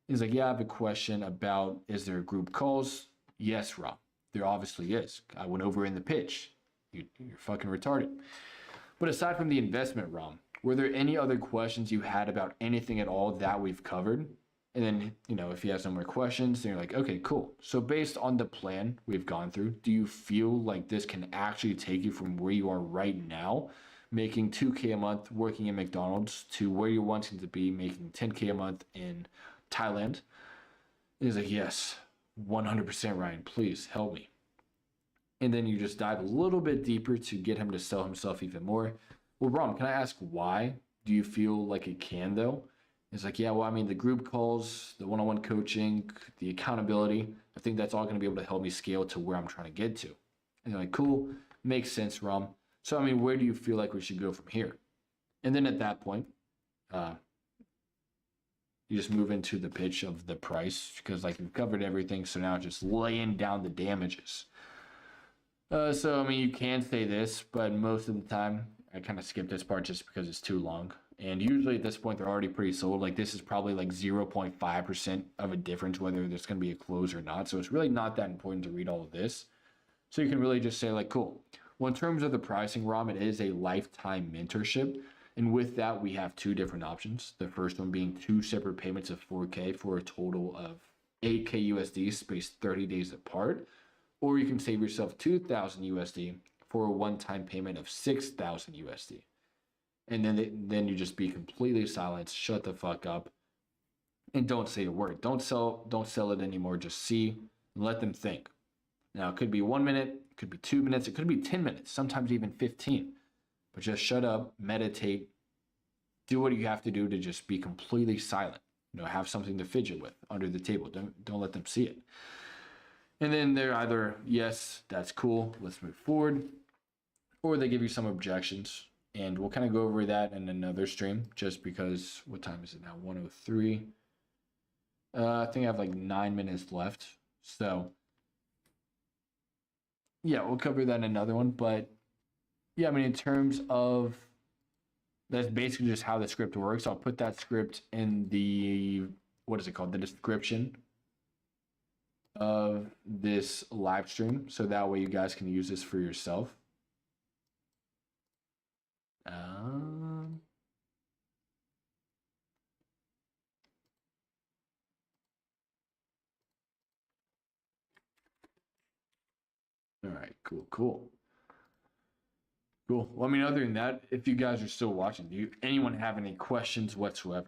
He's like, yeah, I have a question about, is there group calls? Yes, Ram. There obviously is. I went over in the pitch. You're fucking retarded. But aside from the investment, Ram, were there any other questions you had about anything at all that we've covered? And then, if he has no more questions, then you're like, okay, cool. So based on the plan we've gone through, do you feel like this can actually take you from where you are right now, making 2K a month working in McDonald's, to where you're wanting to be making 10K a month in Thailand? And he's like, yes. 100%, Ryan, please help me. And then you just dive a little bit deeper to get him to sell himself even more. Well, Ram, can I ask why do you feel like it can, though? It's like, yeah, well, I mean, the group calls, the one-on-one coaching, the accountability, I think that's all going to be able to help me scale to where I'm trying to get to. And they're like, cool, makes sense, Rom. So, I mean, where do you feel like we should go from here? And then at that point, uh, you just move into the pitch of the price because, like, you've covered everything. So now just laying down the damages. So, I mean, you can say this, but most of the time, I kind of skip this part just because it's too long. And usually at this point, they're already pretty sold. Like, this is probably like 0.5% of a difference whether there's going to be a close or not. So it's really not that important to read all of this. So you can really just say, like, cool. Well, in terms of the pricing, Rom, it is a lifetime mentorship. And with that, we have two different options. The first one being 2 separate payments of 4K for a total of 8K USD spaced 30 days apart. Or you can save yourself 2,000 USD for a one-time payment of 6,000 USD. And then you just be completely silent, shut the fuck up, and don't say a word. Don't sell it anymore. Just see and let them think. Now, it could be 1 minute, it could be 2 minutes, it could be 10 minutes, sometimes even 15. But just shut up, meditate, do what you have to do to just be completely silent. Have something to fidget with under the table. Don't let them see it. And then they're either, yes, that's cool, let's move forward, or they give you some objections. And we'll kind of go over that in another stream just because, what time is it now? 1:03. I think I have like 9 minutes left. So, yeah, we'll cover that in another one. But, yeah, I mean, in terms of, that's basically just how the script works. I'll put that script in the, what is it called? The description of this live stream. So that way you guys can use this for yourself. All right, cool. Well, I mean, other than that, if you guys are still watching, do anyone have any questions whatsoever?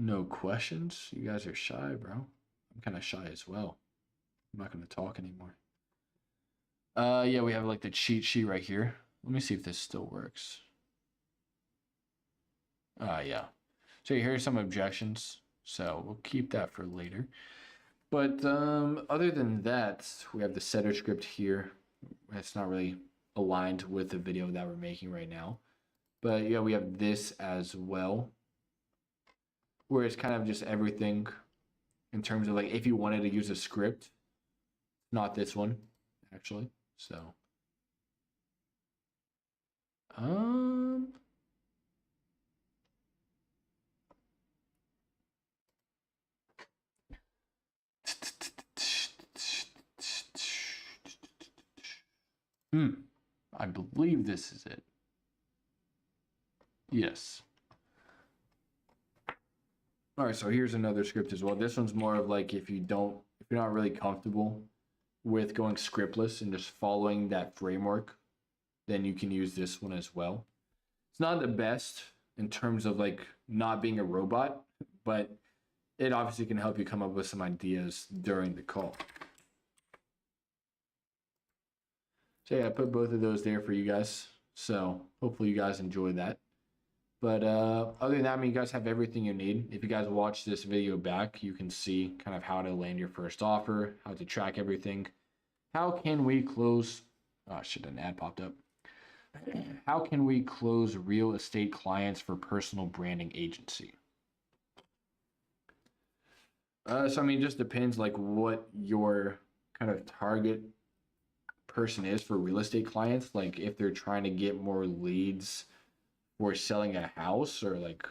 No questions? You guys are shy, bro. I'm kind of shy as well. I'm not going to talk anymore. Yeah, we have like the cheat sheet right here. Let me see if this still works. Yeah. So here's some objections. So we'll keep that for later. But other than that, we have the setter script here. It's not really aligned with the video that we're making right now. But yeah, we have this as well, where it's kind of just everything in terms of like if you wanted to use a script, not this one, actually. So, I believe this is it. Yes. All right, so here's another script as well. This one's more of like if you're not really comfortable with going scriptless and just following that framework, then you can use this one as well. It's not the best in terms of like not being a robot, but it obviously can help you come up with some ideas during the call. So yeah, I put both of those there for you guys. So hopefully you guys enjoy that. But other than that, I mean, you guys have everything you need. If you guys watch this video back, you can see kind of how to land your first offer, how to track everything. How can we close? Oh shit, an ad popped up. How can we close real estate clients for personal branding agency? So I mean, it just depends like what your kind of target person is for real estate clients. Like if they're trying to get more leads for selling a house, or like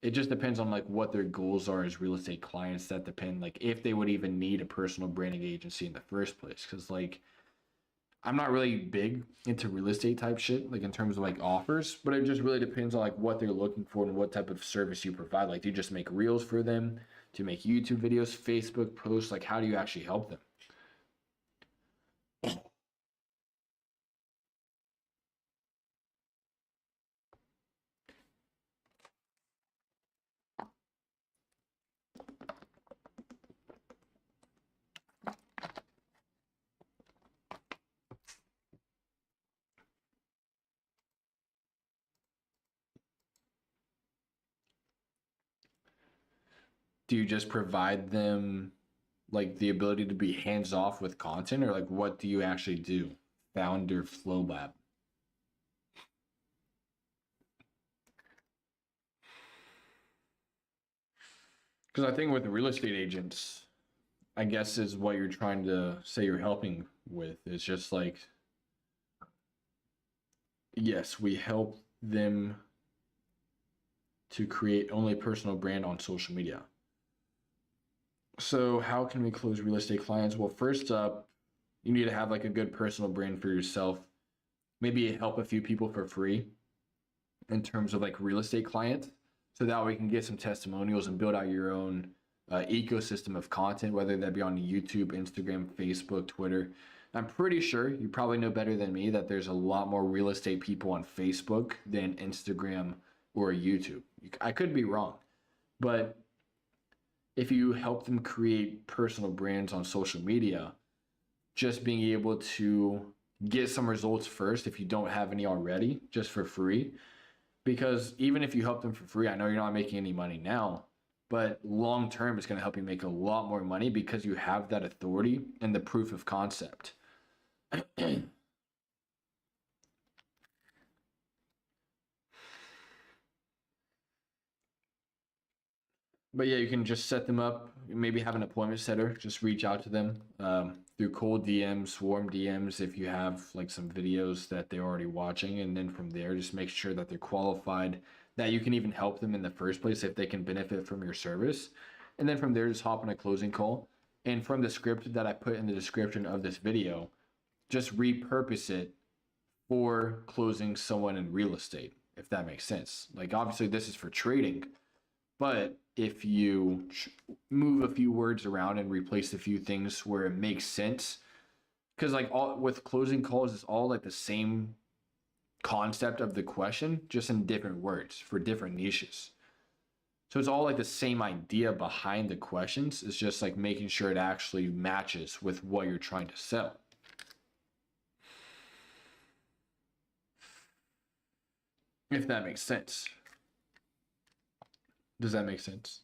it just depends on like what their goals are as real estate clients. That depend like if they would even need a personal branding agency in the first place. Because like I'm not really big into real estate type shit, like in terms of like offers, but it just really depends on like what they're looking for and what type of service you provide. Like, do you just make reels for them? Do you make YouTube videos, Facebook posts? Like, how do you actually help them? do you just provide them like the ability to be hands off with content, or like what do you actually do? Founder Flow Lab. Because I think with the real estate agents, I guess is what you're trying to say you're helping with. It's just like, yes, we help them to create only personal brand on social media. So how can we close real estate clients? Well, first up, you need to have like a good personal brand for yourself. Maybe help a few people for free in terms of like real estate clients. So that way you can get some testimonials and build out your own ecosystem of content, whether that be on YouTube, Instagram, Facebook, Twitter. I'm pretty sure you probably know better than me that there's a lot more real estate people on Facebook than Instagram or YouTube. I could be wrong, but if you help them create personal brands on social media, just being able to get some results first if you don't have any already, just for free. Because even if you help them for free, I know you're not making any money now, but long term, it's going to help you make a lot more money because you have that authority and the proof of concept. But yeah, you can just set them up, maybe have an appointment setter, just reach out to them through cold DMs, warm DMs if you have like some videos that they're already watching. And then from there, just make sure that they're qualified, that you can even help them in the first place if they can benefit from your service. And then from there, just hop on a closing call. And from the script that I put in the description of this video, just repurpose it for closing someone in real estate, if that makes sense. Like obviously this is for trading, but if you move a few words around and replace a few things where it makes sense, because like all with closing calls, it's all like the same concept of the question, just in different words for different niches. So it's all like the same idea behind the questions. It's just like making sure it actually matches with what you're trying to sell. If that makes sense. Does that make sense?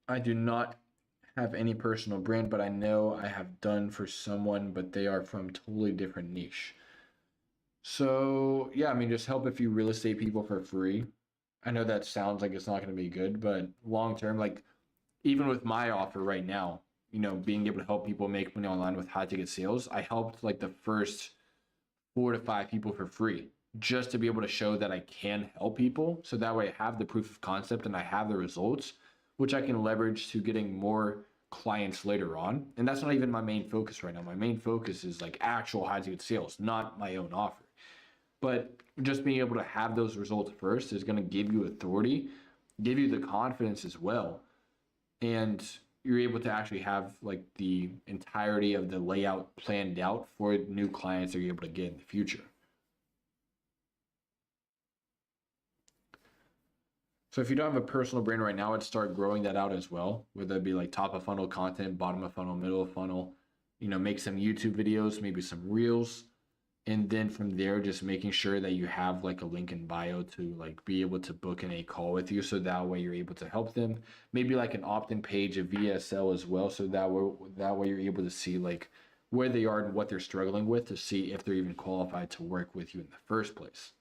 I do not have any personal brand, but I know I have done for someone, but they are from totally different niche. So yeah, I mean, just help a few real estate people for free. I know that sounds like it's not going to be good, but long term, like even with my offer right now, being able to help people make money online with high ticket sales, I helped like the first 4 to 5 people for free just to be able to show that I can help people. So that way I have the proof of concept and I have the results, which I can leverage to getting more clients later on. And that's not even my main focus right now. My main focus is like actual high ticket sales, not my own offer. But just being able to have those results first is going to give you authority, give you the confidence as well. And you're able to actually have like the entirety of the layout planned out for new clients that you're able to get in the future. So if you don't have a personal brand right now, I'd start growing that out as well, whether it be like top of funnel content, bottom of funnel, middle of funnel, make some YouTube videos, maybe some reels. And then from there, just making sure that you have like a link in bio to like be able to book in a call with you. So that way you're able to help them. Maybe like an opt-in page, a VSL as well. So that way you're able to see like where they are and what they're struggling with to see if they're even qualified to work with you in the first place.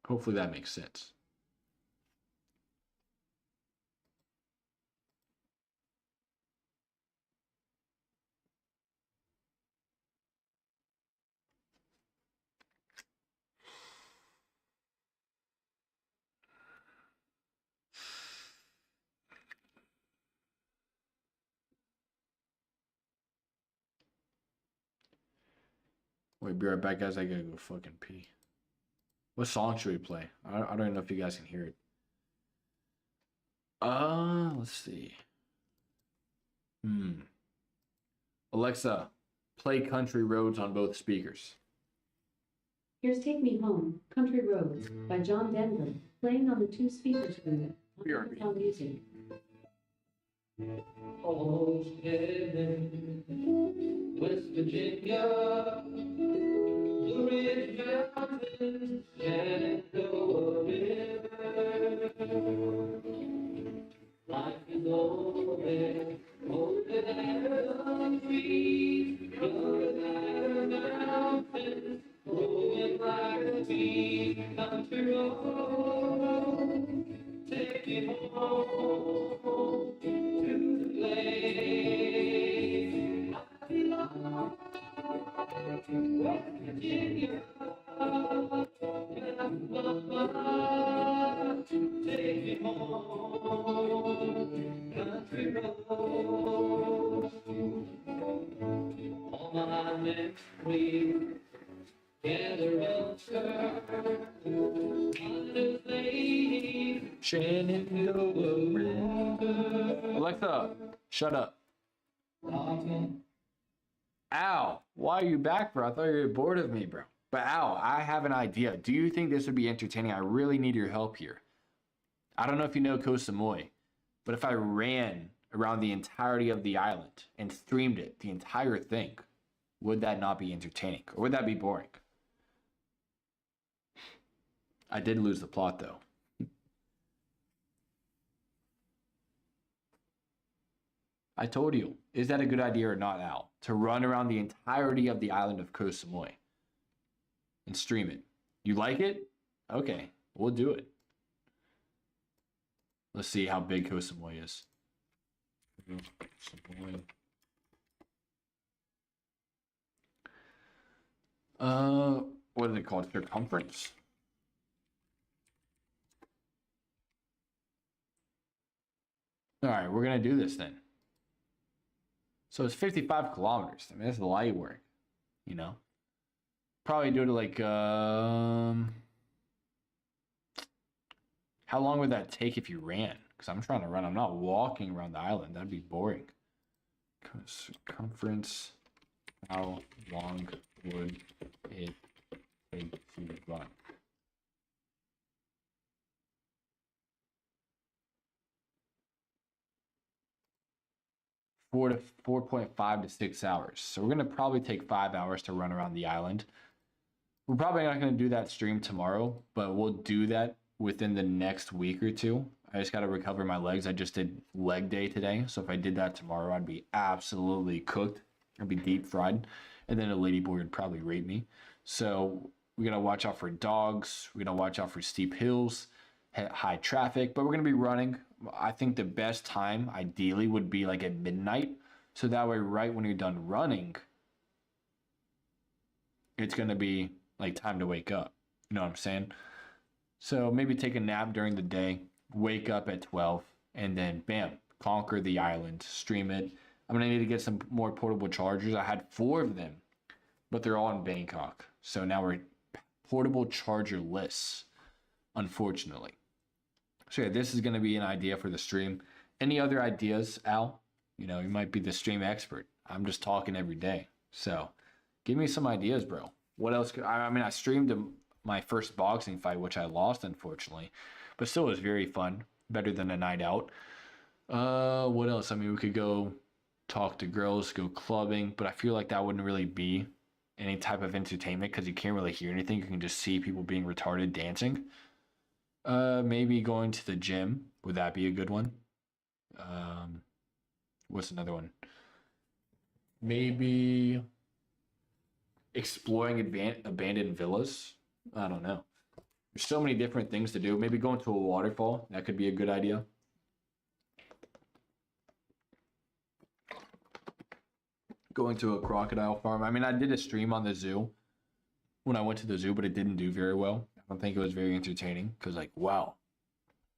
Hopefully that makes sense. Wait, be right back, guys. I gotta go fucking pee. What song should we play? I don't even know if you guys can hear it. Let's see. Alexa, play Country Roads on both speakers. Here's Take Me Home, Country Roads by John Denver, playing on the 2 speakers unit on BRB. Amazon Music. Almost heaven, West Virginia, Blue Ridge Mountains, Shenandoah River. Life is older, older than the trees, younger than the mountains, growing like a tree. Country road, take me home to the place I belong. West Virginia, take me home, country road. All my memories gather up, Shenandoah River. Alexa, shut up. Ow, why are you back, bro? I thought you were bored of me, bro. But Al, I have an idea. Do you think this would be entertaining? I really need your help here. I don't know if you know Koh Samui, but if I ran around the entirety of the island and streamed it, the entire thing, would that not be entertaining? Or would that be boring? I did lose the plot, though. I told you. Is that a good idea or not, Al? To run around the entirety of the island of Koh Samui and stream it. You like it? Okay, we'll do it. Let's see how big Koh Samui is. Samui. What is it called? Circumference? All right, we're gonna do this then. So it's 55 kilometers. I mean, that's light work, you know? Probably do it like, how long would that take if you ran? Because I'm trying to run. I'm not walking around the island. That'd be boring. Circumference, how long would it take to run? Four to 4.5 to 6 hours. So we're gonna probably take 5 hours to run around the island. We're probably not gonna do that stream tomorrow, but we'll do that within the next week or two. I just gotta recover my legs. I just did leg day today, so if I did that tomorrow, I'd be absolutely cooked. I'd be deep fried, and then a ladyboy would probably rape me. So we gotta watch out for dogs. We're gonna watch out for steep hills, high traffic, but we're gonna be running. I think the best time ideally would be like at midnight. So that way, right when you're done running, it's gonna be like time to wake up. You know what I'm saying? So maybe take a nap during the day, wake up at 12, and then bam, conquer the island, stream it. I'm gonna need to get some more portable chargers. I had 4 of them, but they're all in Bangkok. So now we're portable charger-less, unfortunately. So yeah, this is going to be an idea for the stream. Any other ideas, Al? You know, you might be the stream expert. I'm just talking every day. So give me some ideas, bro. What else? I mean, I streamed my first boxing fight, which I lost, unfortunately. But still, it was very fun. Better than a night out. What else? I mean, we could go talk to girls, go clubbing. But I feel like that wouldn't really be any type of entertainment because you can't really hear anything. You can just see people being retarded dancing. Maybe going to the gym. Would that be a good one? What's another one? Maybe exploring abandoned villas. I don't know. There's so many different things to do. Maybe going to a waterfall. That could be a good idea. Going to a crocodile farm. I mean, I did a stream on the zoo when I went to the zoo, but it didn't do very well. I don't think it was very entertaining because, like, wow,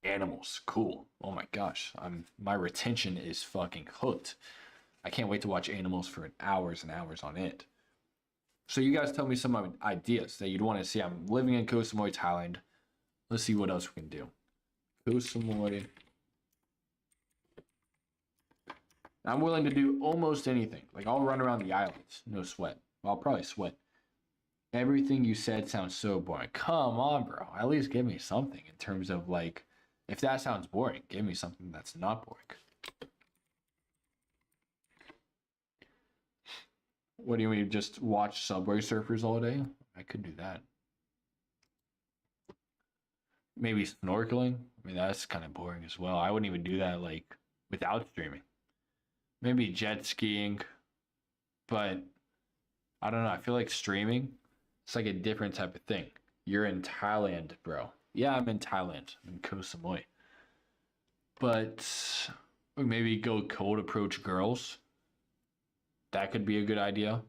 animals, cool. Oh my gosh, my retention is fucking hooked. I can't wait to watch animals for hours and hours on it. So you guys tell me some ideas that you'd want to see. I'm living in Koh Samui, Thailand. Let's see what else we can do. Koh Samui. I'm willing to do almost anything. Like, I'll run around the islands, no sweat. Well, I'll probably sweat. Everything you said sounds so boring. Come on, bro. At least give me something in terms of like, if that sounds boring, give me something that's not boring. What do you mean? Just watch Subway Surfers all day? I could do that. Maybe snorkeling. I mean, that's kind of boring as well. I wouldn't even do that like without streaming. Maybe jet skiing, but I don't know. I feel like streaming, it's like a different type of thing. You're in Thailand, bro. Yeah, I'm in Thailand. I'm in Koh Samui. But maybe go cold approach girls. That could be a good idea.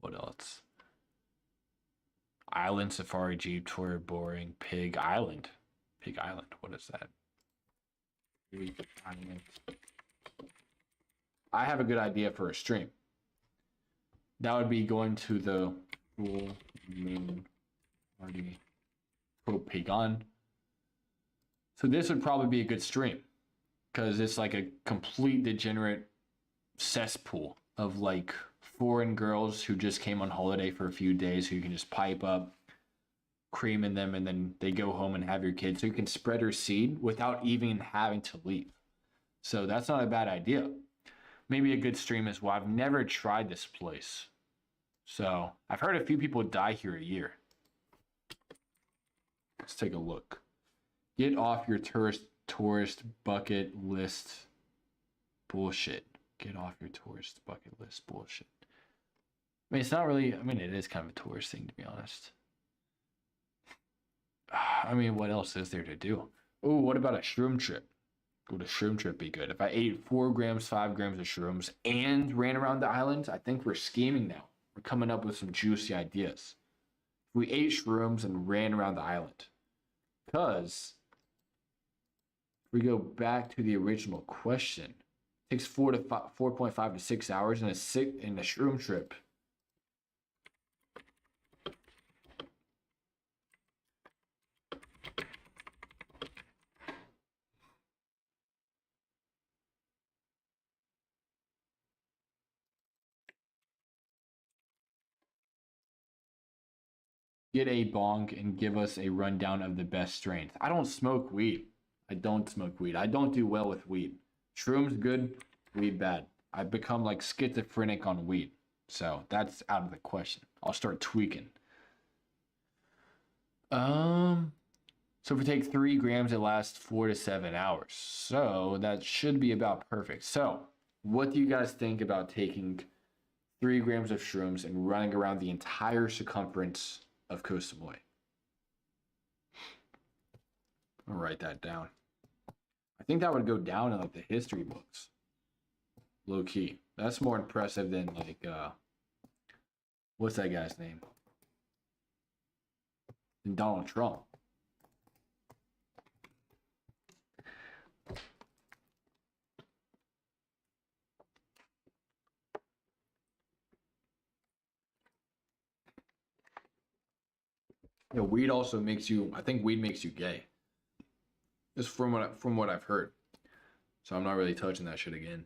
What else? Island safari, jeep tour, boring. Pig Island. Pig Island. What is that? Pig Island. I have a good idea for a stream. That would be going to the full moon party. Put pig on. So this would probably be a good stream because it's like a complete degenerate cesspool of like foreign girls who just came on holiday for a few days who you can just pipe up, cream in them, and then they go home and have your kids. So you can spread your seed without even having to leave. So that's not a bad idea. Maybe a good stream as well. I've never tried this place. So I've heard a few people die here a year. Let's take a look. Get off your tourist bucket list bullshit. Get off your tourist bucket list bullshit. I mean, it's not really, I mean, it is kind of a tourist thing, to be honest. I mean, what else is there to do? Oh, what about a shroom trip? Would a shroom trip be good? If I ate 4 grams, 5 grams of shrooms and ran around the island, I think we're scheming now. We're coming up with some juicy ideas. If we ate shrooms and ran around the island. Because if we go back to the original question, it takes 4.5 to 6 hours in a shroom trip. Get a bong and give us a rundown of the best strains. I don't smoke weed. I don't smoke weed. I don't do well with weed. Shrooms good, weed bad. I've become like schizophrenic on weed. So that's out of the question. I'll start tweaking. So if we take 3 grams, it lasts 4 to 7 hours. So that should be about perfect. So what do you guys think about taking 3 grams of shrooms and running around the entire circumference of Koh Samui? I'll write that down. I think that would go down in like the history books. Low key. That's more impressive than like what's that guy's name? Than Donald Trump. You know, weed also makes you, I think weed makes you gay. Just from what I've heard. So I'm not really touching that shit again.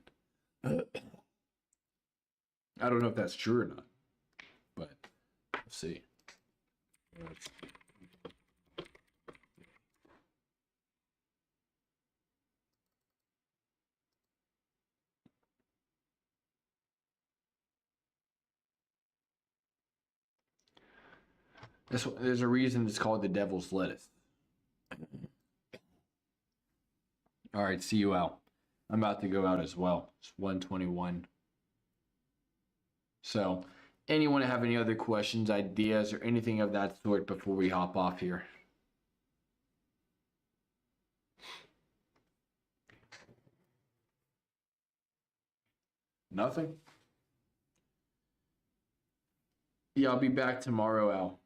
I don't know if that's true or not. But let's see. There's a reason it's called the devil's lettuce. All right, see you out. I'm about to go out as well. It's 1:21. So, anyone have any other questions, ideas, or anything of that sort before we hop off here? Nothing? Yeah, I'll be back tomorrow, Al.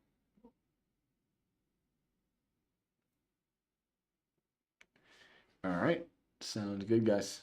All right. Sounds good, guys.